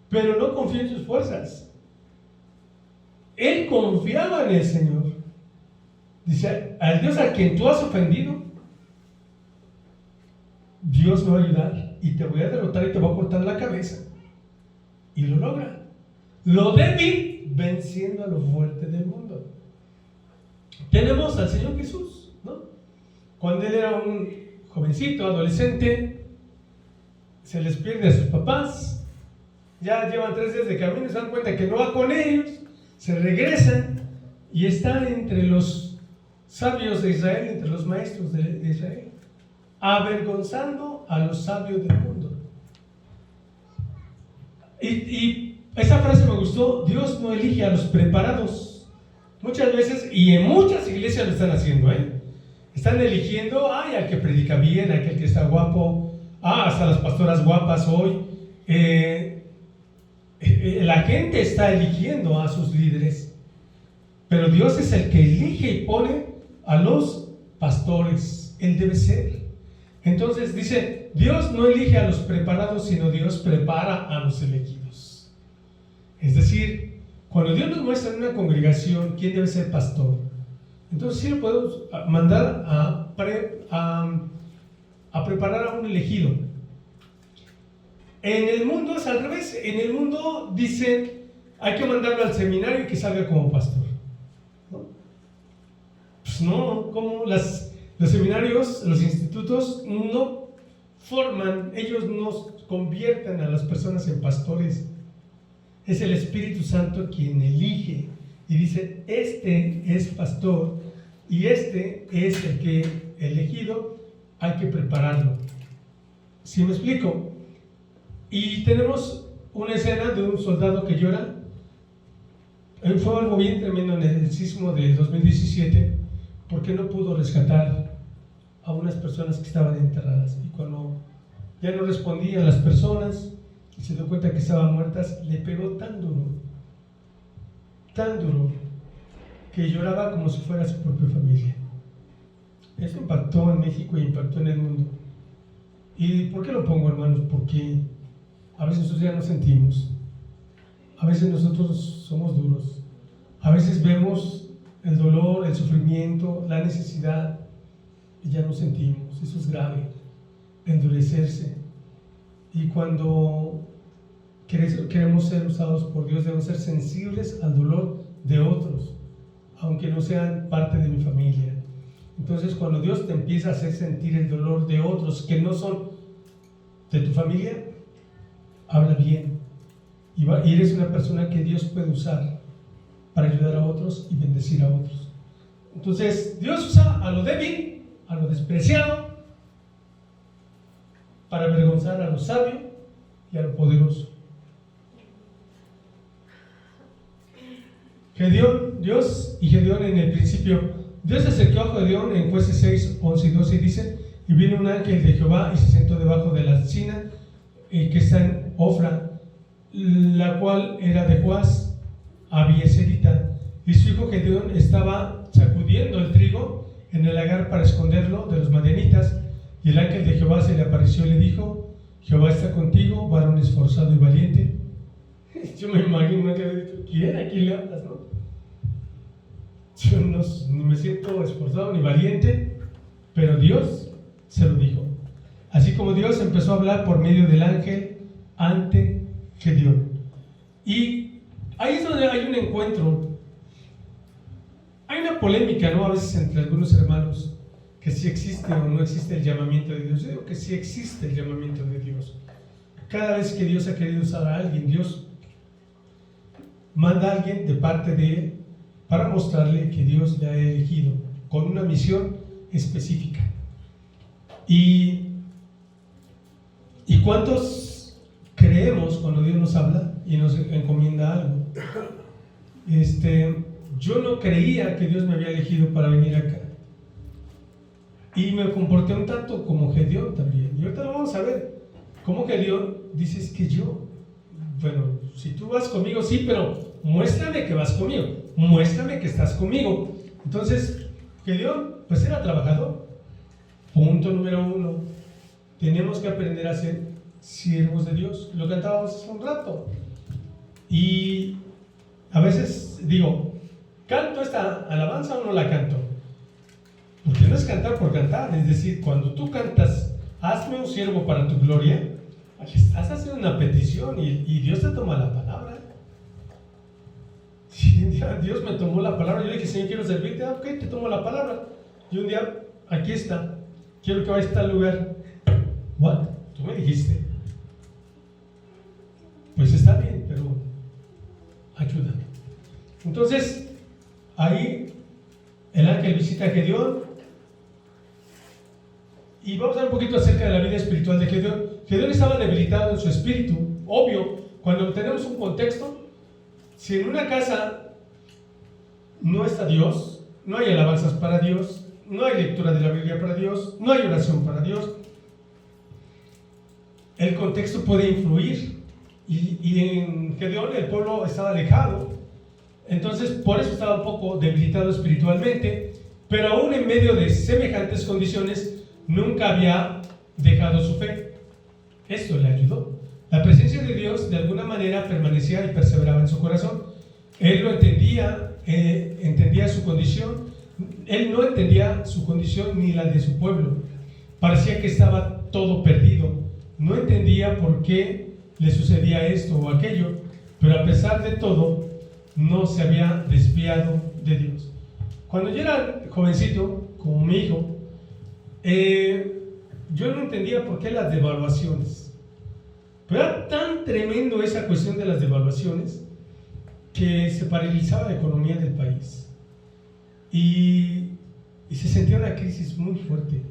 pero no confía en sus fuerzas. Él confiaba en el Señor. Dice: al Dios a quien tú has ofendido, Dios me va a ayudar y te voy a derrotar y te voy a cortar la cabeza. Y lo logra. Lo débil venciendo a lo fuerte del mundo. Tenemos al Señor Jesús, ¿no? Cuando él era un jovencito, adolescente, se les pierde a sus papás, ya llevan 3 días de camino y se dan cuenta que no va con ellos, se regresan y está entre los sabios de Israel, entre los maestros de Israel, avergonzando a los sabios del mundo. Y esa frase me gustó: Dios no elige a los preparados. Muchas veces, y en muchas iglesias lo están haciendo, están eligiendo al que predica bien, aquel que está guapo, hasta las pastoras guapas hoy. la gente está eligiendo a sus líderes, pero Dios es el que elige y pone a los pastores. Él debe ser. Entonces dice, Dios no elige a los preparados, sino Dios prepara a los elegidos. Es decir, cuando Dios nos muestra en una congregación quién debe ser pastor, entonces sí lo podemos mandar a preparar a un elegido. En el mundo es al revés. En el mundo dicen, hay que mandarlo al seminario y que salga como pastor, ¿no? Pues no, como los seminarios, los institutos no forman, ellos no convierten a las personas en pastores. Es el Espíritu Santo quien elige y dice, este es pastor y este es el que elegido, hay que prepararlo. ¿Sí me explico? Y tenemos una escena de un soldado que llora. Fue algo bien tremendo en el sismo de 2017, porque no pudo rescatar a unas personas que estaban enterradas. Y cuando ya no respondía a las personas y se dio cuenta que estaban muertas, le pegó tan duro, que lloraba como si fuera su propia familia. Eso impactó en México y impactó en el mundo. ¿Y por qué lo pongo, hermanos? Porque a veces nosotros ya no sentimos. A veces nosotros somos duros. A veces vemos el dolor, el sufrimiento, la necesidad y ya no sentimos. Eso es grave, endurecerse. Y cuando queremos ser usados por Dios, debemos ser sensibles al dolor de otros, aunque no sean parte de mi familia. Entonces, cuando Dios te empieza a hacer sentir el dolor de otros que no son de tu familia, habla bien y eres una persona que Dios puede usar para ayudar a otros y bendecir a otros. Entonces, Dios usa a lo débil, a lo despreciado, para avergonzar a lo sabio y a lo poderoso. Dios y Gedeón en el principio. Dios se acercó a Gedeón en Jueces 6, 11 y 12 y dice: y vino un ángel de Jehová y se sentó debajo de la encina que está en Ofra, la cual era de Joás, Abieserita, y su hijo Gedeón estaba sacudiendo el trigo en el lagar para esconderlo de los madianitas, y el ángel de Jehová se le apareció y le dijo: Jehová está contigo, varón esforzado y valiente. Yo me imagino que ¿quién? ¿A quién le hablas, no? Yo ni me siento esforzado ni valiente, pero Dios se lo dijo. Así como Dios empezó a hablar por medio del ángel ante Gedeón. Y ahí es donde hay un encuentro. Hay una polémica, ¿no? A veces entre algunos hermanos, que si existe o no existe el llamamiento de Dios. Yo digo que sí existe el llamamiento de Dios. Cada vez que Dios ha querido usar a alguien, Dios manda a alguien de parte de Él para mostrarle que Dios le ha elegido con una misión específica. ¿Y cuántos creemos cuando Dios nos habla y nos encomienda algo? Yo no creía que Dios me había elegido para venir acá. Y me comporté un tanto como Gedeón también. Y ahorita lo vamos a ver. Como Gedeón dice: es que yo, bueno, si tú vas conmigo, sí, pero muéstrame que vas conmigo. Muéstrame que estás conmigo. Entonces, Gedeón, pues era trabajador. Punto número 1. Tenemos que aprender a ser siervos de Dios. Lo cantábamos hace un rato. Y a veces digo, ¿canto esta alabanza o no la canto? Porque no es cantar por cantar. Es decir, cuando tú cantas, hazme un siervo para tu gloria, estás haciendo una petición y Dios te toma la palabra. Dios me tomó la palabra. Yo le dije: Señor, quiero servirte. Ok, te tomo la palabra. Y un día, aquí está. Quiero que vayas a tal lugar. ¿What? Tú me dijiste. Pues está bien, pero ayúdame. Entonces, ahí el ángel visita a Gedeón. Y vamos a ver un poquito acerca de la vida espiritual de Gedeón. Gedeón estaba debilitado en su espíritu. Obvio, cuando tenemos un contexto, si en una casa no está Dios, no hay alabanzas para Dios, no hay lectura de la Biblia para Dios, no hay oración para Dios, el contexto puede influir Y en Gedeón el pueblo estaba alejado, entonces por eso estaba un poco debilitado espiritualmente, pero aún en medio de semejantes condiciones nunca había dejado su fe. Esto le ayudó. La presencia de Dios de alguna manera permanecía y perseveraba en su corazón. Él lo entendía, entendía su condición. Él no entendía su condición ni la de su pueblo. Parecía que estaba todo perdido. No entendía por qué le sucedía esto o aquello, pero a pesar de todo, no se había desviado de Dios. Cuando yo era jovencito, como mi hijo, yo no entendía por qué las devaluaciones. Pero era tan tremendo esa cuestión de las devaluaciones que se paralizaba la economía del país. Y se sentía una crisis muy fuerte.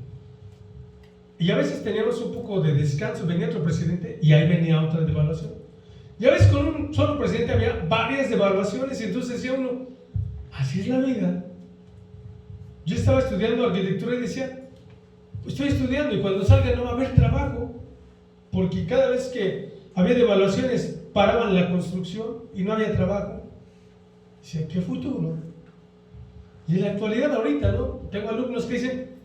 Y a veces teníamos un poco de descanso, venía otro presidente y ahí venía otra devaluación. Y a veces con un solo presidente había varias devaluaciones y entonces decía uno, así es la vida. Yo estaba estudiando arquitectura y decía, estoy estudiando y cuando salga no va a haber trabajo, porque cada vez que había devaluaciones paraban la construcción y no había trabajo. Decía, ¿qué futuro? Y en la actualidad ahorita, ¿no? Tengo alumnos que dicen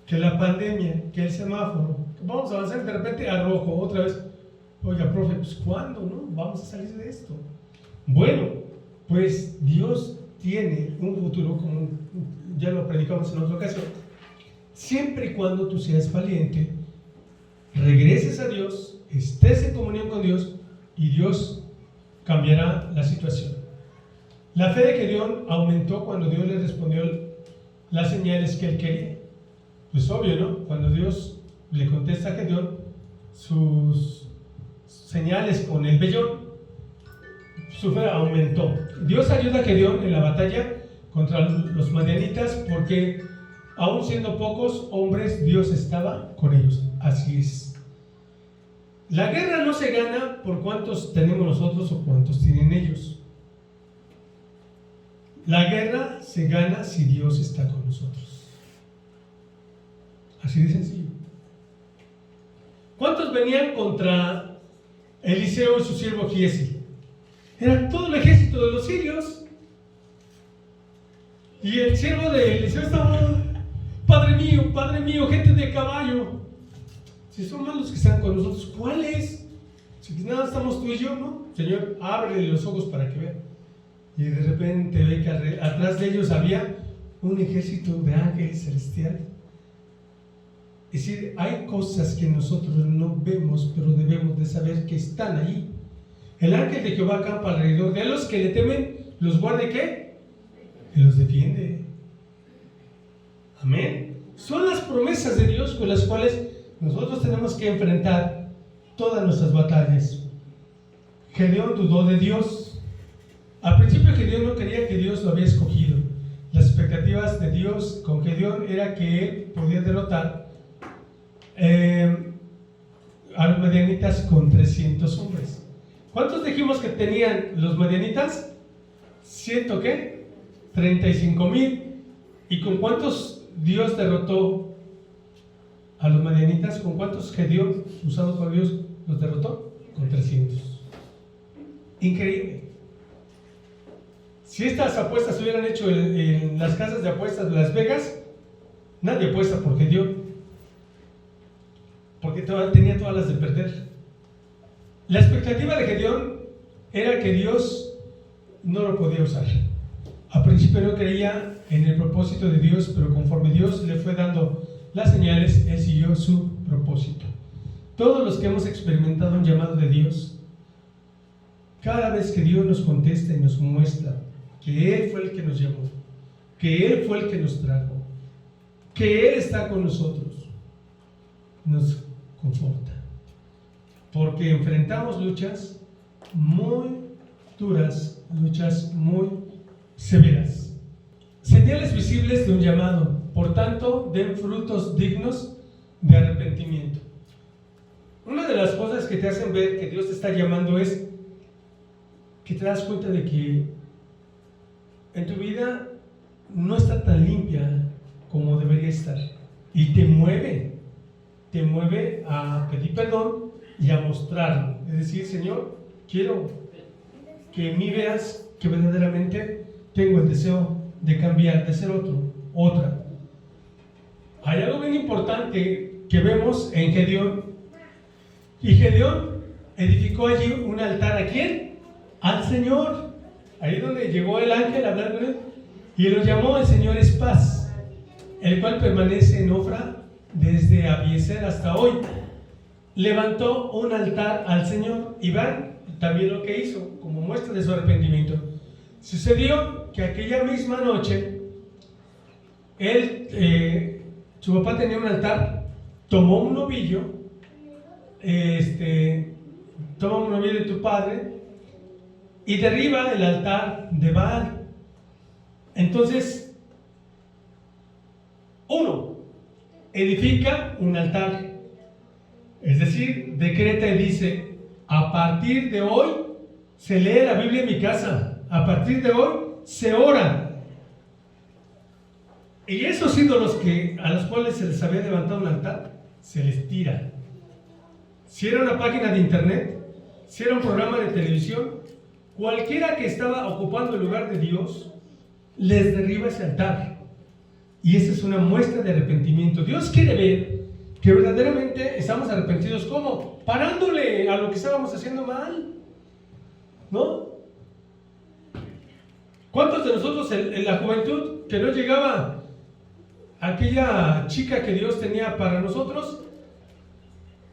que la pandemia, que el semáforo, que vamos a avanzar de repente a rojo otra vez. Oiga, profe, pues ¿cuándo, no? Vamos a salir de esto. Bueno, pues Dios tiene un futuro, como ya lo predicamos en otra ocasión, siempre y cuando tú seas valiente, regreses a Dios, estés en comunión con Dios y Dios cambiará la situación. La fe de Gedeón aumentó cuando Dios le respondió las señales que él quería. Pues obvio, ¿no? Cuando Dios le contesta a Gedeón sus señales con el vellón, su fe aumentó. Dios ayuda a Gedeón en la batalla contra los madianitas porque aún siendo pocos hombres, Dios estaba con ellos. Así es. La guerra no se gana por cuántos tenemos nosotros o cuántos tienen ellos. La guerra se gana si Dios está con nosotros. Así de sencillo. ¿Cuántos venían contra Eliseo y su siervo Giesi? Era todo el ejército de los sirios. Y el siervo de Eliseo estaba, Padre mío, gente de caballo. Si son más los que están con nosotros, ¿cuáles? Si nada estamos tú y yo, ¿no? Señor, ábrele los ojos para que vean. Y de repente ve que atrás de ellos había un ejército de ángeles celestiales. Es decir, hay cosas que nosotros no vemos, pero debemos de saber que están ahí. El ángel de Jehová acampa alrededor de los que le temen, los guarde ¿qué? Que los defiende. Amén. Son las promesas de Dios con las cuales nosotros tenemos que enfrentar todas nuestras batallas. Gedeón dudó de Dios. Al principio Gedeón no creía que Dios lo había escogido. Las expectativas de Dios con Gedeón era que él podía derrotar a los madianitas con 300 hombres. ¿Cuántos dijimos que tenían los madianitas? ¿100 qué? 35,000. ¿Y con cuántos Dios derrotó a los madianitas? ¿Con cuántos Gedeón, usado por Dios, los derrotó? Con 300. Increíble. Si estas apuestas se hubieran hecho en las casas de apuestas de Las Vegas, nadie apuesta por Gedeón, porque tenía todas las de perder. La expectativa de Gedeón era que Dios no lo podía usar. Al principio no creía en el propósito de Dios, pero conforme Dios le fue dando las señales, él siguió su propósito. Todos los que hemos experimentado un llamado de Dios, cada vez que Dios nos contesta y nos muestra que Él fue el que nos llamó, que Él fue el que nos trajo, que Él está con nosotros, nos conforta, porque enfrentamos luchas muy duras, luchas muy severas. Señales visibles de un llamado, por tanto, den frutos dignos de arrepentimiento. Una de las cosas que te hacen ver que Dios te está llamando es que te das cuenta de que en tu vida no está tan limpia como debería estar, y te mueve a pedir perdón y a mostrarlo. Es decir, Señor, quiero que en mí veas que verdaderamente tengo el deseo de cambiar, de ser otra. Hay algo bien importante que vemos en Gedeón. Y Gedeón edificó allí un altar. ¿A quién? Al Señor. Ahí donde llegó el ángel a hablar con él. Y lo llamó el Señor es paz, el cual permanece en Ofra desde Abiezer hasta hoy. Levantó un altar al Señor. Y vean también lo que hizo como muestra de su arrepentimiento. Sucedió que aquella misma noche su papá tenía un altar, tomó un novillo, toma un novillo de tu padre y derriba el altar de Baal. Entonces, edifica un altar, es decir, decreta y dice: a partir de hoy se lee la Biblia en mi casa, a partir de hoy se ora. Y esos ídolos a los cuales se les había levantado un altar, se les tira. Si era una página de internet, si era un programa de televisión, cualquiera que estaba ocupando el lugar de Dios, les derriba ese altar. Y esa es una muestra de arrepentimiento. Dios quiere ver que verdaderamente estamos arrepentidos. ¿Cómo? Parándole a lo que estábamos haciendo mal, ¿no? ¿Cuántos de nosotros en la juventud que no llegaba aquella chica que Dios tenía para nosotros,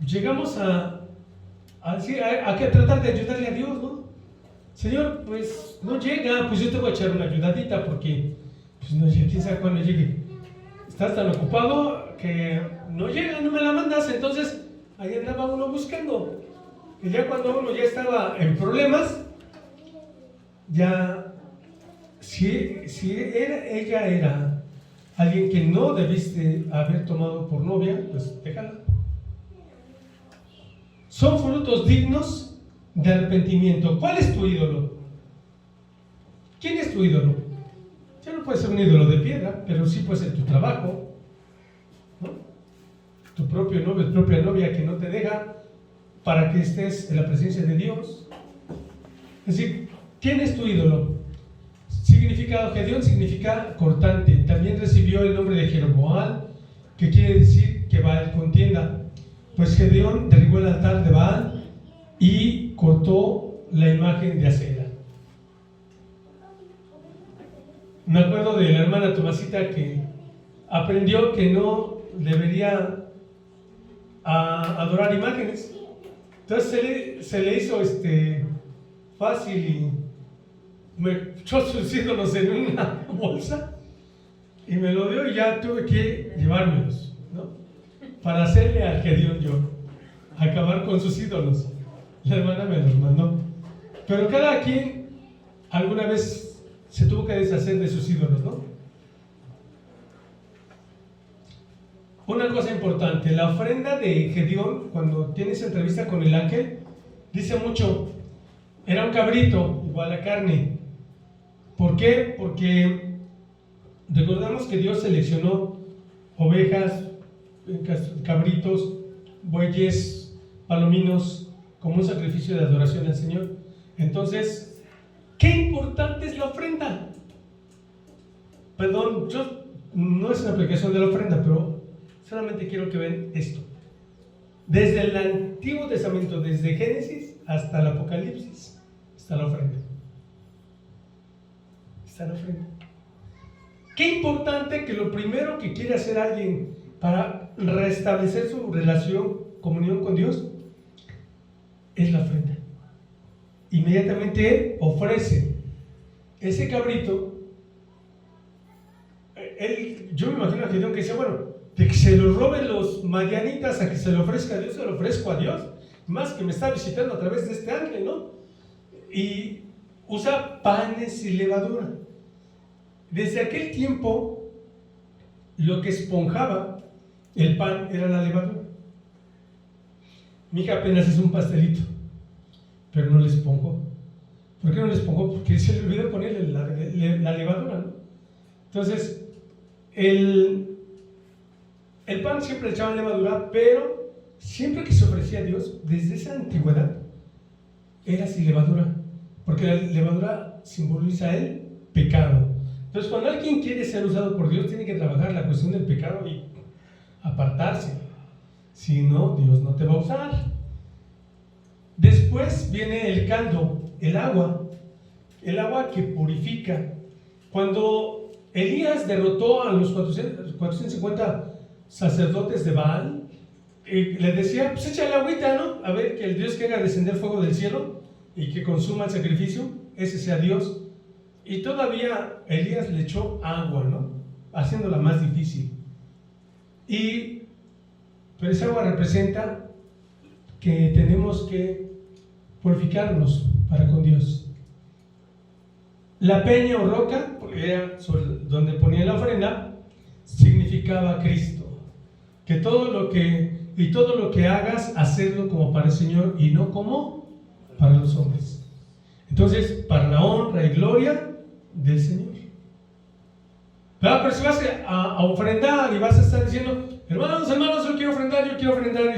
llegamos a tratar de ayudarle a Dios, ¿no? Señor, pues no llega, pues yo te voy a echar una ayudadita porque pues no llega, quién sabe cuándo llegue. Estás tan ocupado que no llega, no me la mandas. Entonces ahí andaba uno buscando. Y ya cuando uno ya estaba en problemas, ya si ella era alguien que no debiste haber tomado por novia, pues déjala. Son frutos dignos de arrepentimiento. ¿Cuál es tu ídolo? ¿Quién es tu ídolo? Ya no puede ser un ídolo de piedra, pero sí puede ser tu trabajo, ¿no? Tu propio novio, tu propia novia que no te deja para que estés en la presencia de Dios. Es decir, ¿quién es tu ídolo? Significado: Gedeón significa cortante. También recibió el nombre de Jeroboam, que quiere decir que Baal contienda. Pues Gedeón derribó el altar de Baal y cortó la imagen de Acera. Me acuerdo de la hermana Tomasita que aprendió que no debería adorar imágenes. Entonces se le hizo fácil y me echó sus ídolos en una bolsa y me lo dio, y ya tuve que llevármelos, ¿no? Para hacerle al Gedeón yo, acabar con sus ídolos. La hermana me los mandó. Pero cada quien alguna vez se tuvo que deshacer de sus ídolos, ¿no? Una cosa importante, la ofrenda de Gedeón, cuando tiene esa entrevista con el ángel, dice mucho. Era un cabrito, igual a carne. ¿Por qué? Porque recordamos que Dios seleccionó ovejas, cabritos, bueyes, palominos, como un sacrificio de adoración al Señor. Entonces, ¿qué importante es la ofrenda? Perdón, no es una aplicación de la ofrenda, pero solamente quiero que vean esto. Desde el Antiguo Testamento, desde Génesis hasta el Apocalipsis, está la ofrenda. Está la ofrenda. Qué importante que lo primero que quiere hacer alguien para restablecer su relación, comunión con Dios, es la ofrenda. Inmediatamente él ofrece ese cabrito. Yo me imagino a Gedeón que decía: bueno, de que se lo roben los madianitas a que se lo ofrezca a Dios, se lo ofrezco a Dios, más que me está visitando a través de este ángel, ¿no? Y usa panes y levadura. Desde aquel tiempo, lo que esponjaba el pan era la levadura. Mi hija apenas es un pastelito, pero no le esponjó. ¿Por qué no le esponjó? Porque se le olvidó ponerle la levadura, ¿no? Entonces, el pan siempre le echaban levadura, pero siempre que se ofrecía a Dios, desde esa antigüedad, era sin levadura, porque la levadura simboliza el pecado. Entonces, cuando alguien quiere ser usado por Dios, tiene que trabajar la cuestión del pecado y apartarse. Si no, Dios no te va a usar. Después viene el caldo, el agua que purifica. Cuando Elías derrotó a los 450 sacerdotes de Baal, les decía, pues échale agüita, ¿no? A ver, que el Dios que haga descender fuego del cielo y que consuma el sacrificio, ese sea Dios. Y todavía Elías le echó agua, ¿no? Haciéndola más difícil. Pero esa agua representa que tenemos que purificarnos para con Dios. La peña o roca, porque era donde ponía la ofrenda, significaba Cristo. Que todo lo que hagas, hacerlo como para el Señor y no como para los hombres. Entonces, para la honra y gloria del Señor. Pero si vas a ofrendar y vas a estar diciendo, hermanos, yo quiero ofrendar y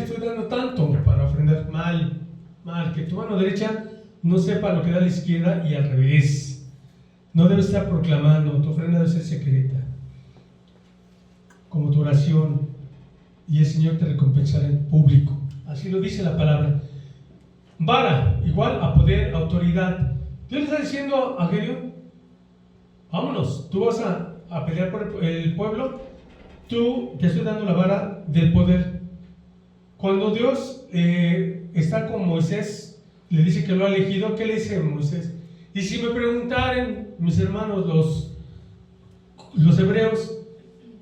estoy dando tanto para ofrendar, mal, que tu mano derecha no sepa lo que da la izquierda y al revés. No debes estar proclamando, tu ofrenda debe ser secreta, como tu oración, y el Señor te recompensará en público. Así lo dice la palabra. Vara, igual a poder, autoridad. Dios le está diciendo a Gedeón, vámonos, tú vas a pelear por el pueblo, tú te estoy dando la vara del poder. Cuando Dios está con Moisés, le dice que lo ha elegido, ¿qué le dice Moisés? Y si me preguntaren mis hermanos los hebreos,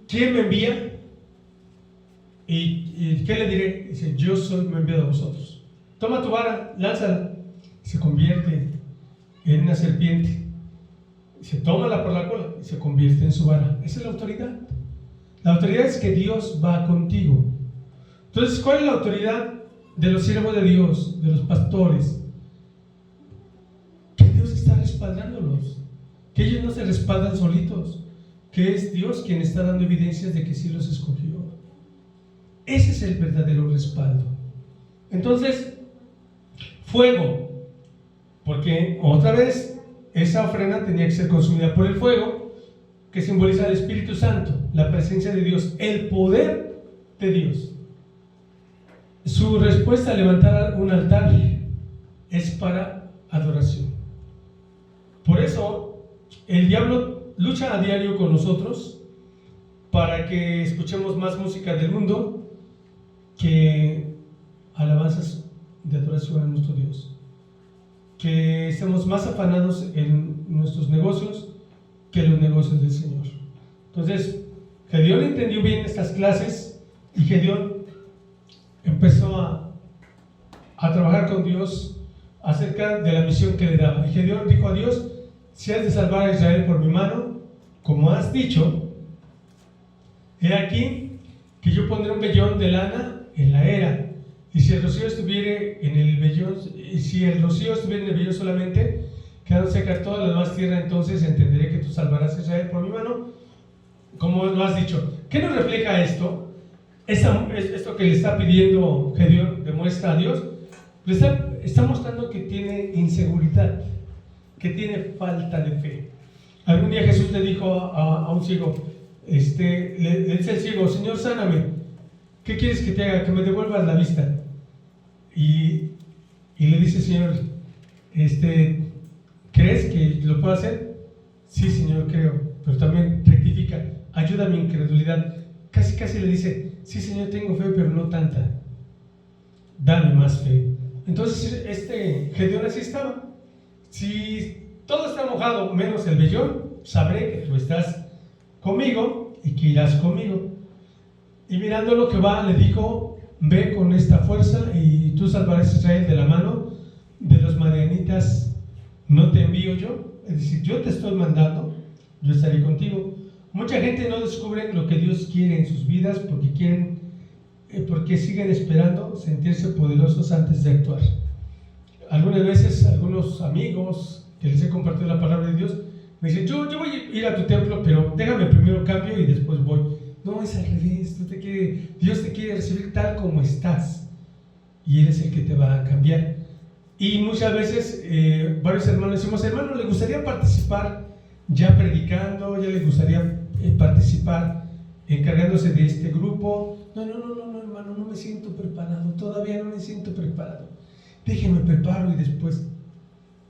¿quién me envía? ¿Y qué le diré? Dice, yo soy, me he enviado a vosotros. Toma tu vara, lánzala. Se convierte en una serpiente. Se tómala por la cola y se convierte en su vara. Esa es la autoridad. La autoridad es que Dios va contigo. Entonces, ¿cuál es la autoridad de los siervos de Dios, de los pastores? Que Dios está respaldándolos, que ellos no se respaldan solitos, que es Dios quien está dando evidencias de que sí los escogió. Ese es el verdadero respaldo. Entonces, fuego, porque otra vez esa ofrenda tenía que ser consumida por el fuego, que simboliza el Espíritu Santo, la presencia de Dios, el poder de Dios. Su respuesta a levantar un altar es para adoración. Por eso el diablo lucha a diario con nosotros para que escuchemos más música del mundo que alabanzas de adoración a nuestro Dios, que estemos más afanados en nuestros negocios que en los negocios del Señor. Entonces, Gedeón entendió bien estas clases y Gedeón empezó a trabajar con Dios acerca de la misión que le daba. Y Gedeón dijo a Dios, si has de salvar a Israel por mi mano, como has dicho, he aquí que yo pondré un vellón de lana en la era, y si el rocío estuviera en el vellón, solamente, quedando seca toda la demás tierra, entonces entenderé que tú salvarás a Israel por mi mano, como lo has dicho. ¿Qué nos refleja esto? Esto que le está pidiendo Gedeón demuestra a Dios, le está mostrando que tiene inseguridad, que tiene falta de fe. Algún día Jesús le dijo a un ciego, le dice el ciego, Señor, sáname. ¿Qué quieres que te haga? Que me devuelvas la vista. Y le dice, Señor, ¿crees que lo puedo hacer? Sí, Señor, creo. Pero también rectifica, ayuda a mi incredulidad. Casi le dice, sí, Señor, tengo fe, pero no tanta. Dame más fe. Entonces, Gedeón así estaba. Si todo está mojado, menos el vellón, sabré que tú estás conmigo y que irás conmigo. Y mirándolo Jehová le dijo, ve con esta fuerza y tú salvarás a Israel de la mano de los madianitas. ¿No te envío yo? Es decir, yo te estoy mandando, yo estaré contigo. Mucha gente no descubre lo que Dios quiere en sus vidas porque siguen esperando sentirse poderosos antes de actuar. Algunas veces, algunos amigos que les he compartido la palabra de Dios me dicen, yo voy a ir a tu templo, pero déjame primero cambio y después voy. No, es al revés. Dios te quiere recibir tal como estás y Él es el que te va a cambiar. Y muchas veces varios hermanos decimos, hermano, ¿le gustaría participar ya predicando? ¿Ya le gustaría participar encargándose de este grupo? No, hermano, no me siento preparado, todavía no me siento preparado. Déjeme preparo y después.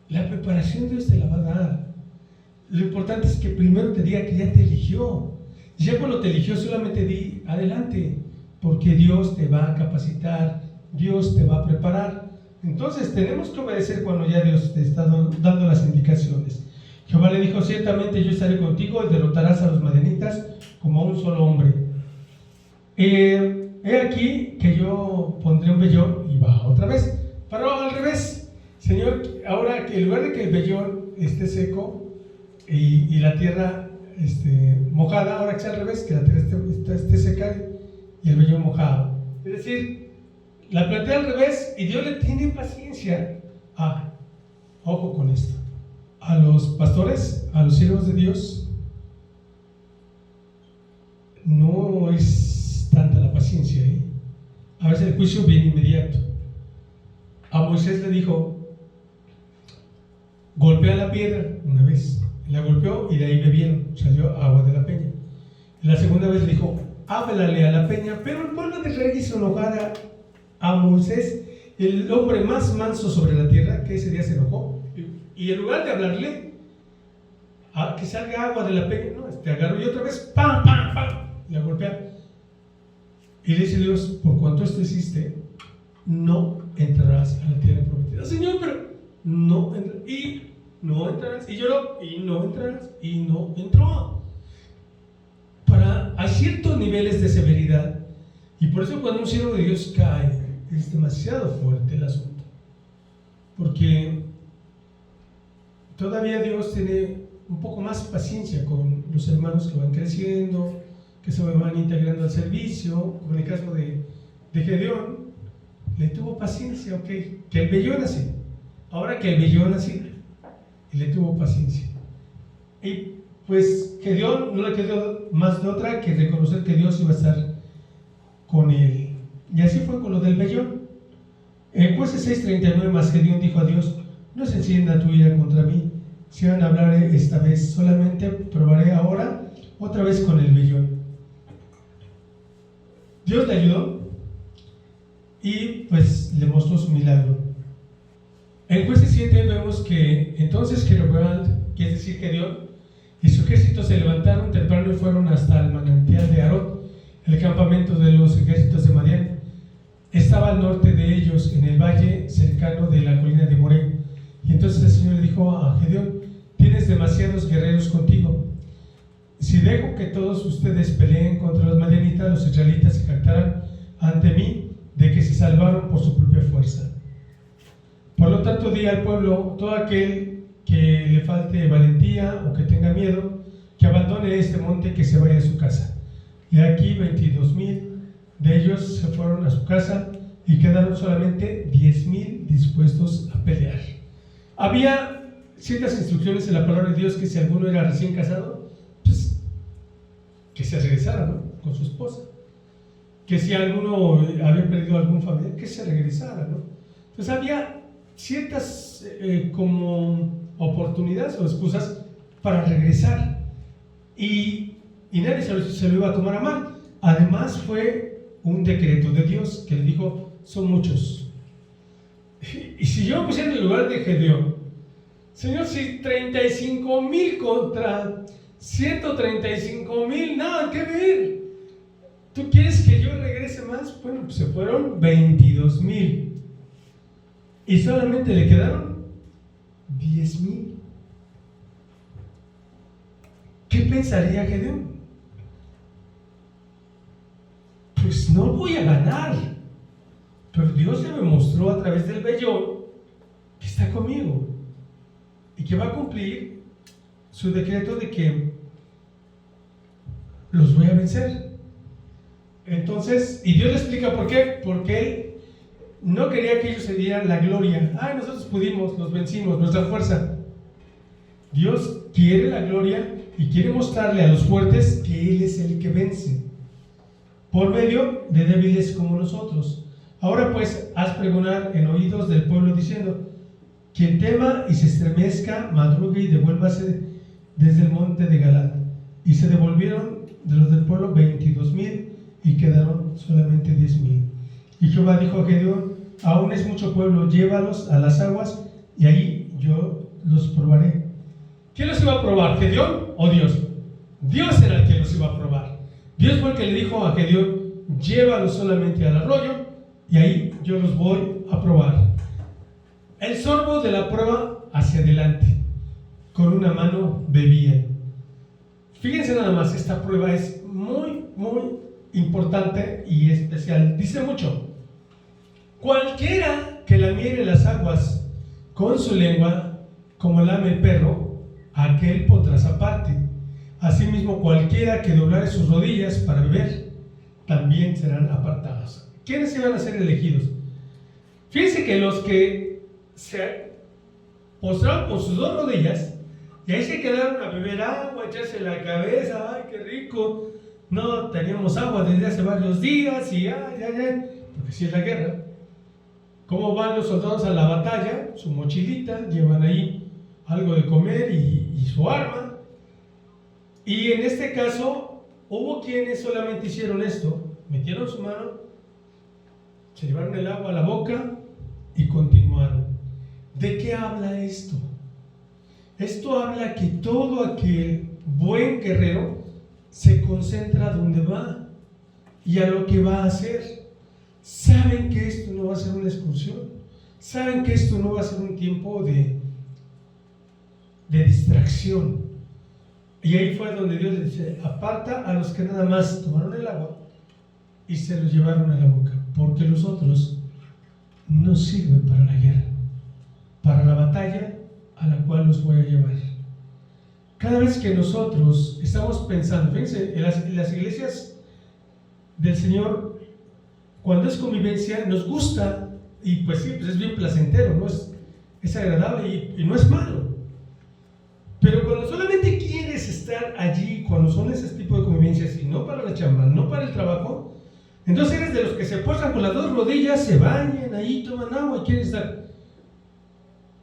La preparación Dios te la va a dar. Lo importante es que primero te diga que ya te eligió. Y ya cuando te eligió solamente di adelante, porque Dios te va a capacitar, Dios te va a preparar. Entonces tenemos que obedecer cuando ya Dios te está dando las indicaciones. Jehová le dijo, ciertamente yo estaré contigo y derrotarás a los madianitas como a un solo hombre. He aquí que yo pondré un vellón y va otra vez. Pero al revés, Señor, ahora que en lugar de que el vellón esté seco y la tierra mojada, ahora que sea al revés, que la tierra esté seca y el vellón mojado. Es decir, la plantea al revés y Dios le tiene paciencia. Ojo con esto. A los pastores, a los siervos de Dios, no es tanta la paciencia, A veces el juicio viene inmediato. A Moisés le dijo, golpea la piedra una vez. La golpeó y de ahí bebieron, salió agua de la peña. La segunda vez le dijo, háblale a la peña, pero el pueblo de Israel hizo enojar a Moisés, el hombre más manso sobre la tierra, que ese día se enojó. Y en lugar de hablarle a que salga agua de la peña, no, agarró y otra vez, ¡pam! La golpea. Y le dice Dios, por cuanto esto hiciste, no entrarás a la tierra prometida. Señor, pero no entrarás. Y no entrarás. Y lloró, y no entrarás. Y no entró. Hay ciertos niveles de severidad. Y por eso cuando un siervo de Dios cae, es demasiado fuerte el asunto. Porque todavía Dios tiene un poco más paciencia con los hermanos que van creciendo, que se van integrando al servicio, como en el caso de Gedeón, le tuvo paciencia, que el vellón así, ahora que el vellón así, y le tuvo paciencia. Y pues Gedeón no le quedó más de otra que reconocer que Dios iba a estar con él. Y así fue con lo del vellón. En Jueces 6:39, más Gedeón dijo a Dios, no se encienda tu ira contra mí, si van a hablar esta vez, solamente probaré ahora otra vez con el vellón. Dios le ayudó y pues le mostró su milagro. En Jueces 7 vemos que entonces Jeroboam, que es decir Gedeón, y su ejército se levantaron temprano y fueron hasta el manantial de Arot, el campamento de los ejércitos de Madián. Estaba al norte de ellos, en el valle cercano de la colina de Moré. Y entonces el Señor le dijo a Gedeón, tienes demasiados guerreros contigo. Si dejo que todos ustedes peleen contra los madianitas, los israelitas se jactarán ante mí de que se salvaron por su propia fuerza. Por lo tanto, di al pueblo, todo aquel que le falte valentía o que tenga miedo, que abandone este monte y que se vaya a su casa. Y aquí 22,000 de ellos se fueron a su casa y quedaron solamente 10,000 dispuestos a pelear. Había ciertas instrucciones en la palabra de Dios que si alguno era recién casado, pues que se regresara, ¿no?, con su esposa. Que si alguno había perdido algún familiar, que se regresara, ¿no? Entonces había ciertas como oportunidades o excusas para regresar y nadie se lo iba a tomar a mal. Además fue un decreto de Dios que le dijo, son muchos. Y si yo me pusiera en el lugar de Gedeón, Señor, si 35,000 contra 135,000, nada que ver. ¿Tú quieres que yo regrese más? Bueno, pues se fueron 22,000 y solamente le quedaron 10,000. ¿Qué pensaría Gedeón? Pues no voy a ganar, pero Dios ya me mostró a través del vellón que está conmigo y que va a cumplir su decreto de que los voy a vencer. Entonces, y Dios le explica por qué, porque Él no quería que ellos se dieran la gloria. Nosotros pudimos, los vencimos, nuestra fuerza. Dios quiere la gloria y quiere mostrarle a los fuertes que Él es el que vence, por medio de débiles como nosotros. Ahora pues, haz pregonar en oídos del pueblo diciendo, Quien tema y se estremezca, madrugue y devuélvase desde el monte de Galad. Y se devolvieron de los del pueblo 22,000 y quedaron solamente 10,000. Y Jehová dijo a Gedeón: aún es mucho pueblo, llévalos a las aguas y ahí yo los probaré. ¿Quién los iba a probar, Gedeón o Dios? Dios era el que los iba a probar. Dios fue el que le dijo a Gedeón: llévalos solamente al arroyo y ahí yo los voy a probar. El sorbo de la prueba hacia adelante, con una mano bebían. Fíjense nada más, esta prueba es muy, muy importante y especial. Dice mucho: cualquiera que lamiere las aguas con su lengua, como lame el perro, aquel pondrás aparte. Asimismo, cualquiera que doblare sus rodillas para beber, también serán apartados. ¿Quiénes iban a ser elegidos? Fíjense que los que se postraron con sus dos rodillas y ahí se quedaron a beber agua, echarse la cabeza, ¡ay, qué rico! No teníamos agua desde hace varios días y porque si es la guerra. ¿Cómo van los soldados a la batalla? Su mochilita, llevan ahí algo de comer y su arma. Y en este caso, hubo quienes solamente hicieron esto: metieron su mano, se llevaron el agua a la boca y continuaron. ¿De qué habla esto? Esto habla que todo aquel buen guerrero se concentra donde va y a lo que va a hacer. Saben que esto no va a ser una excursión, saben que esto no va a ser un tiempo de distracción. Y ahí fue donde Dios le dice: aparta a los que nada más tomaron el agua y se los llevaron a la boca, porque los otros no sirven para la guerra, para la batalla a la cual los voy a llevar. Cada vez que nosotros estamos pensando, fíjense, en las iglesias del Señor, cuando es convivencia, nos gusta, y pues sí, pues es bien placentero, ¿no? Es agradable y no es malo. Pero cuando solamente quieres estar allí, cuando son ese tipo de convivencias, y no para la chamba, no para el trabajo, entonces eres de los que se postran con las dos rodillas, se bañan ahí, toman agua y quieren estar.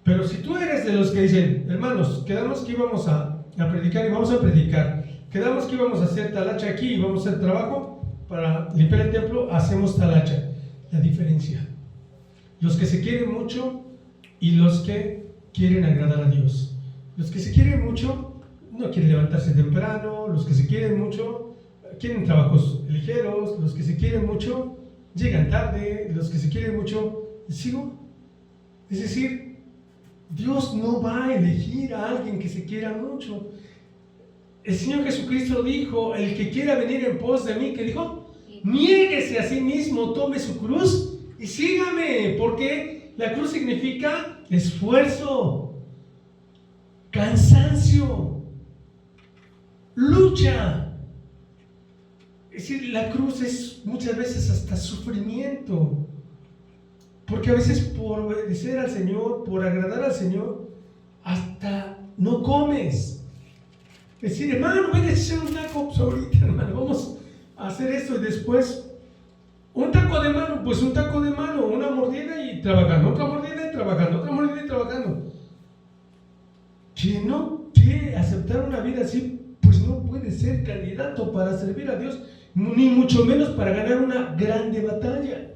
Pero si tú eres de los que dicen: hermanos, quedamos que íbamos a predicar y vamos a predicar, quedamos que íbamos a hacer talacha aquí y vamos a hacer trabajo para limpiar el templo, hacemos talacha. La diferencia: los que se quieren mucho y los que quieren agradar a Dios. Los que se quieren mucho no quieren levantarse temprano, los que se quieren mucho quieren trabajos ligeros, los que se quieren mucho llegan tarde, los que se quieren mucho sigo. Es decir, Dios no va a elegir a alguien que se quiera mucho. El Señor Jesucristo dijo: el que quiera venir en pos de mí, ¿qué dijo? Niéguese a sí mismo, tome su cruz y sígame, porque la cruz significa esfuerzo, cansancio, lucha. Es decir, la cruz es muchas veces hasta sufrimiento, porque a veces por obedecer al Señor, por agradar al Señor, hasta no comes. Es decir: hermano, ven a echar un taco, pues ahorita, hermano, vamos a hacer esto, y después un taco de mano, pues un taco de mano, una mordida y trabajando, otra mordida y trabajando, otra mordida y trabajando. Quien no quiere aceptar una vida así, pues no puede ser candidato para servir a Dios, ni mucho menos para ganar una grande batalla.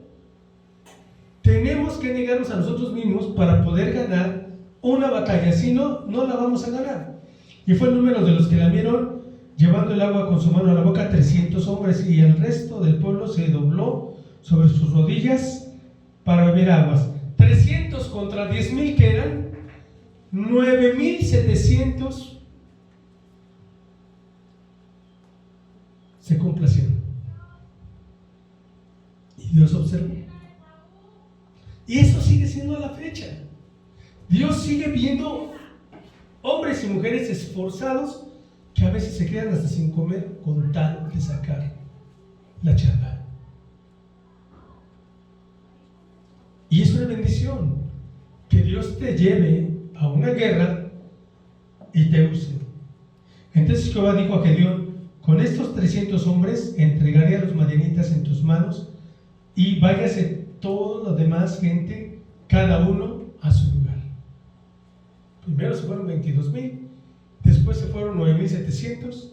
Tenemos que negarnos a nosotros mismos para poder ganar una batalla, si no, no la vamos a ganar. Y fue el número de los que lamieron, llevando el agua con su mano a la boca, 300 hombres, y el resto del pueblo se dobló sobre sus rodillas para beber aguas. 300 contra 10,000 que eran 9,700 se complacieron. Y Dios observó. Y eso sigue siendo a la fecha. Dios sigue viendo hombres y mujeres esforzados que a veces se quedan hasta sin comer con tal de sacar la chamba. Y es una bendición que Dios te lleve a una guerra y te use. Entonces Jehová dijo a Gedeón: con estos 300 hombres entregaré a los madianitas en tus manos, y váyase toda la demás gente, cada uno a su lugar. primero se fueron 22,000, después se fueron 9,700,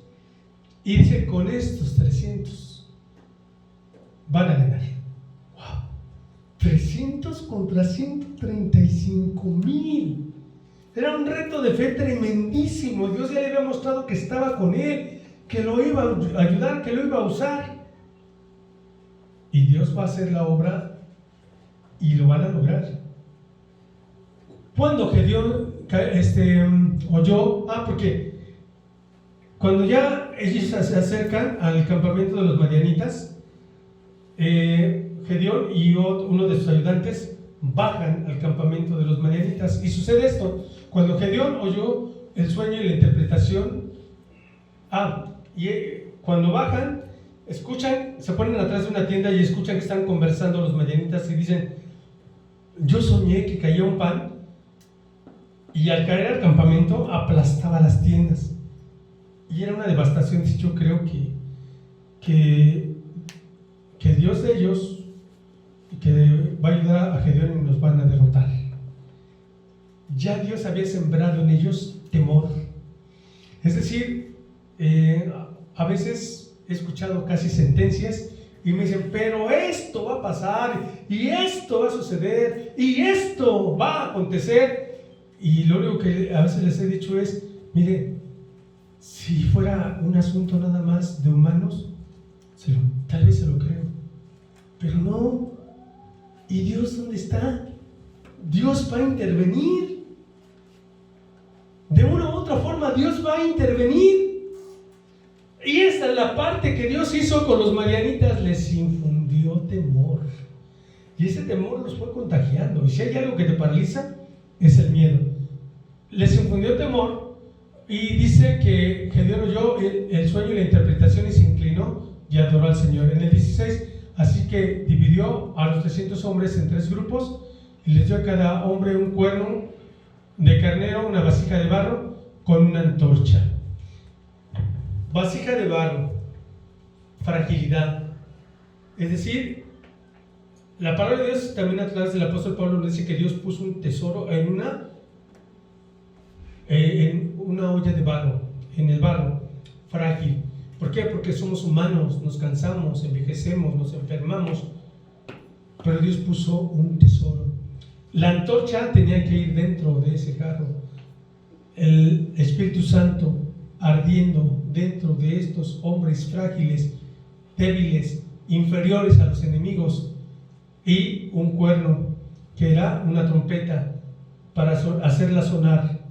y dice, con estos 300 van a ganar. ¡Wow! 300 contra 135,000. Era un reto de fe tremendísimo. Dios ya le había mostrado que estaba con él, que lo iba a ayudar, que lo iba a usar. Y Dios va a hacer la obra y lo van a lograr. Cuando Gedeón oyó, porque cuando ya ellos se acercan al campamento de los madianitas, Gedeón y uno de sus ayudantes bajan al campamento de los madianitas, y sucede esto: cuando Gedeón oyó el sueño y la interpretación, cuando bajan, escuchan, se ponen atrás de una tienda y escuchan que están conversando los madianitas y dicen: yo soñé que caía un pan y al caer al campamento aplastaba las tiendas, y era una devastación. Yo creo que Dios de ellos, que va a ayudar a Gedeón, y nos van a derrotar. Ya Dios había sembrado en ellos temor. Es decir, a veces he escuchado casi sentencias y me dicen: pero esto va a pasar, y esto va a suceder, y esto va a acontecer. Y lo único que a veces les he dicho es: mire, si fuera un asunto nada más de humanos, tal vez se lo creo, pero no. ¿Y Dios dónde está? Dios va a intervenir. De una u otra forma Dios va a intervenir. Y esta es la parte que Dios hizo con los madianitas: les infundió temor. Y ese temor los fue contagiando. Y si hay algo que te paraliza, es el miedo. Les infundió temor, y dice que Gedeón oyó el sueño y la interpretación y se inclinó y adoró al Señor. En el 16, así que dividió a los 300 hombres en 3 grupos y les dio a cada hombre un cuerno de carnero, una vasija de barro con una antorcha. Vasija de barro, fragilidad. Es decir, la palabra de Dios también a través del apóstol Pablo nos dice que Dios puso un tesoro en una olla de barro, en el barro, frágil. ¿Por qué? Porque somos humanos, nos cansamos, envejecemos, nos enfermamos, pero Dios puso un tesoro. La antorcha tenía que ir dentro de ese carro, el Espíritu Santo ardiendo dentro de estos hombres frágiles, débiles, inferiores a los enemigos, y un cuerno que era una trompeta para hacerla sonar,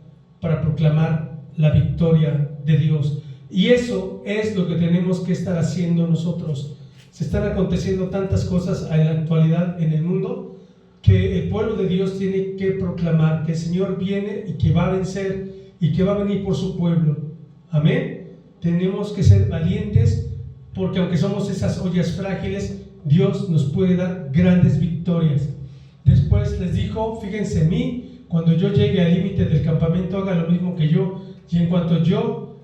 para proclamar la victoria de Dios. Y eso es lo que tenemos que estar haciendo nosotros. Se están aconteciendo tantas cosas en la actualidad en el mundo, que el pueblo de Dios tiene que proclamar que el Señor viene y que va a vencer y que va a venir por su pueblo. Amén. Tenemos que ser valientes, porque aunque somos esas ollas frágiles, Dios nos puede dar grandes victorias. Después les dijo: fíjense en mí, cuando yo llegue al límite del campamento, haga lo mismo que yo, y en cuanto yo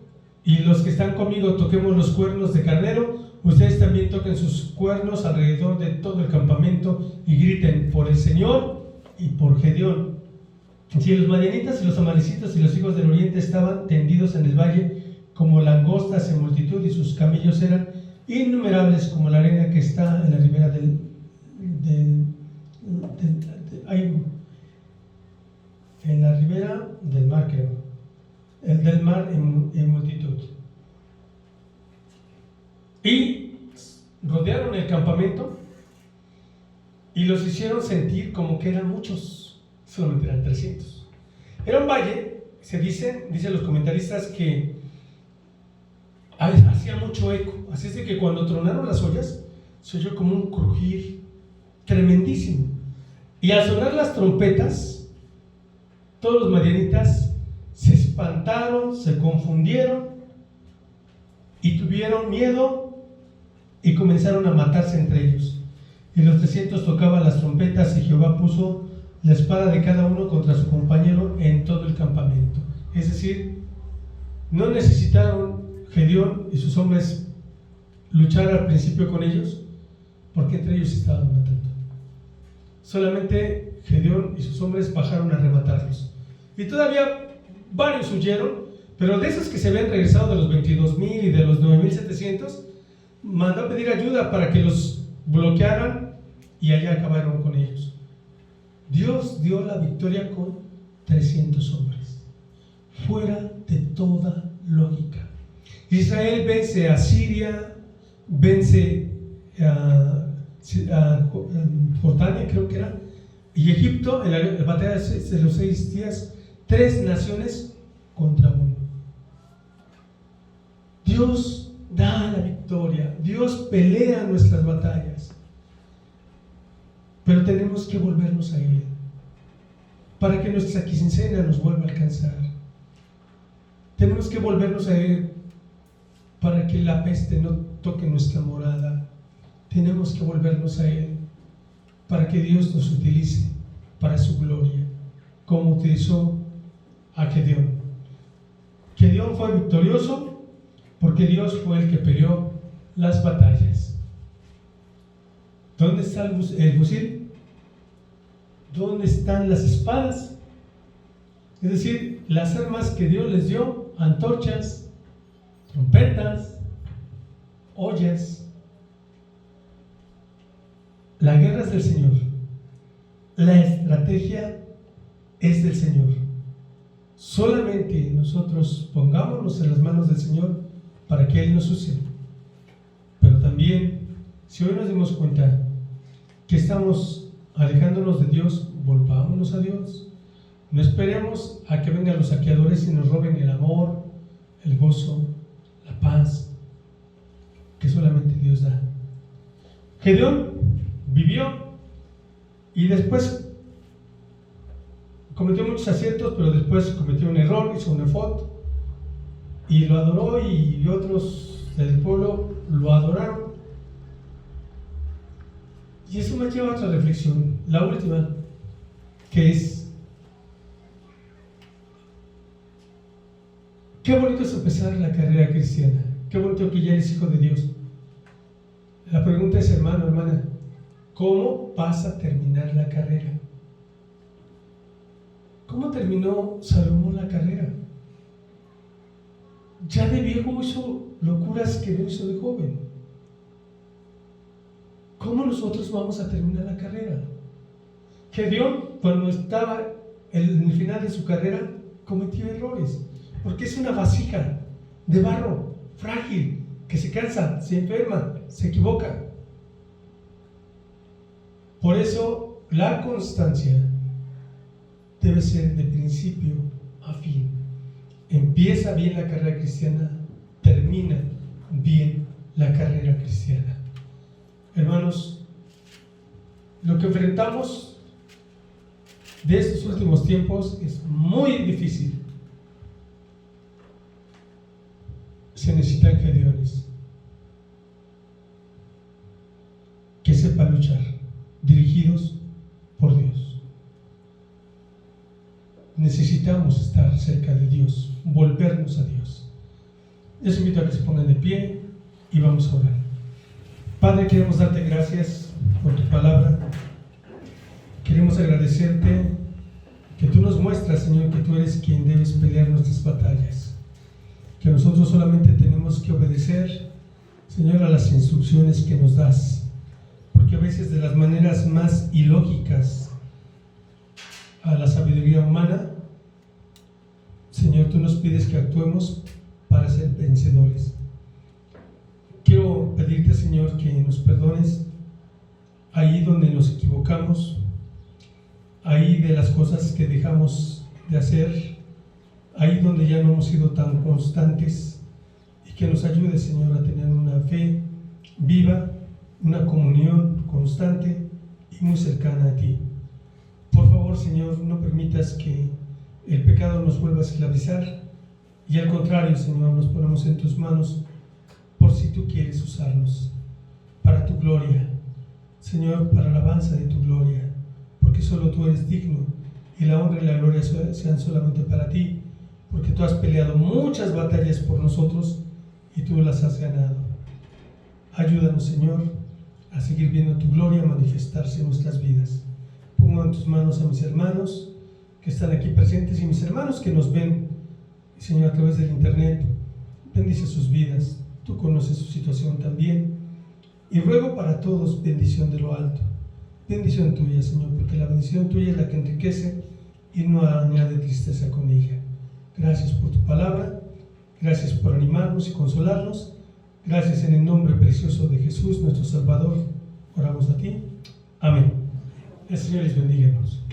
y los que están conmigo toquemos los cuernos de carnero, ustedes también toquen sus cuernos alrededor de todo el campamento y griten por el Señor y por Gedeón. Si los madianitas y los amalecitas y los hijos del oriente estaban tendidos en el valle como langostas en multitud, y sus camellos eran innumerables como la arena que está en la ribera en la ribera del mar, creo, el del mar en multitud. Y rodearon el campamento y los hicieron sentir como que eran muchos, solamente eran 300. Era un valle, dicen los comentaristas, que hacía mucho eco, así es de que cuando tronaron las ollas se oyó como un crujir tremendísimo, y al sonar las trompetas todos los madianitas se espantaron, se confundieron y tuvieron miedo y comenzaron a matarse entre ellos. Y los 300 tocaban las trompetas, y Jehová puso la espada de cada uno contra su compañero en todo el campamento. Es decir, no necesitaron Gedeón y sus hombres luchar al principio con ellos, porque entre ellos se estaban matando. Solamente Gedeón y sus hombres bajaron a arrebatarlos. Y todavía varios huyeron, pero de esos que se habían regresado, de los 22,000 y de los 9,700, mandó a pedir ayuda para que los bloquearan y allá acabaron con ellos. Dios dio la victoria con 300 hombres, fuera de toda lógica. Israel vence a Siria, vence a Jordania, creo que era, y Egipto en la batalla de los 6 días, 3 naciones contra 1. Dios da la victoria, Dios pelea nuestras batallas, pero tenemos que volvernos a Él para que nuestra quincena nos vuelva a alcanzar. Tenemos que volvernos a Él para que la peste no toque nuestra morada. Tenemos que volvernos a Él para que Dios nos utilice para su gloria, como utilizó a Gedeón. Gedeón fue victorioso porque Dios fue el que peleó las batallas. ¿Dónde está el fusil? ¿Dónde están las espadas? Es decir, las armas que Dios les dio: antorchas, trompetas, ollas. La guerra es del Señor, la estrategia es del Señor. Solamente nosotros pongámonos en las manos del Señor para que Él nos use. Pero también, si hoy nos dimos cuenta que estamos alejándonos de Dios, volvámonos a Dios. No esperemos a que vengan los saqueadores y nos roben el amor, el gozo, la paz que solamente Dios da. Gedeón vivió y después cometió muchos aciertos, pero después cometió un error, hizo un efod y lo adoró, y otros del pueblo lo adoraron. Y eso me lleva a otra reflexión, la última, que es: qué bonito es empezar la carrera cristiana, qué bonito que ya eres hijo de Dios. La pregunta es, hermano, hermana, ¿cómo vas a terminar la carrera? ¿Cómo terminó Salomón la carrera? Ya de viejo hizo locuras que no hizo de joven. ¿Cómo nosotros vamos a terminar la carrera? Gedeón, cuando estaba en el final de su carrera, cometió errores, porque es una vasija de barro, frágil, que se cansa, se enferma, se equivoca. Por eso, la constancia debe ser de principio a fin. Empieza bien la carrera cristiana, termina bien la carrera cristiana. Hermanos, lo que enfrentamos de estos últimos tiempos es muy difícil. Se necesitan gedeones que sepan luchar, dirigidos por Dios. Necesitamos estar cerca de Dios, volvernos a Dios. Les invito a que se pongan de pie y vamos a orar. Padre, queremos darte gracias por tu palabra. Queremos agradecerte que tú nos muestras, Señor, que tú eres quien debes pelear nuestras batallas, que nosotros solamente tenemos que obedecer, Señor, a las instrucciones que nos das, porque a veces de las maneras más ilógicas a la sabiduría humana, Señor, tú nos pides que actuemos para ser vencedores. Quiero pedirte, Señor, que nos perdones ahí donde nos equivocamos, ahí de las cosas que dejamos de hacer, ahí donde ya no hemos sido tan constantes, y que nos ayude, Señor, a tener una fe viva, una comunión constante y muy cercana a ti. Por favor, Señor, no permitas que el pecado nos vuelva a esclavizar, y al contrario, Señor, nos ponemos en tus manos por si tú quieres usarnos para tu gloria, Señor, para la alabanza de tu gloria, porque solo tú eres digno, y la honra y la gloria sean solamente para ti, porque tú has peleado muchas batallas por nosotros y tú las has ganado. Ayúdanos, Señor, a seguir viendo tu gloria manifestarse en nuestras vidas. Pongo en tus manos a mis hermanos que están aquí presentes y mis hermanos que nos ven Señor, a través del internet, bendice sus vidas. Tú conoces su situación también. Y ruego para todos bendición de lo alto. Bendición tuya, Señor, porque la bendición tuya es la que enriquece y no añade tristeza con ella. Gracias por tu palabra. Gracias por animarnos y consolarnos. Gracias en el nombre precioso de Jesús, nuestro Salvador. Oramos a ti. Amén. El Señor les bendiga, hermanos.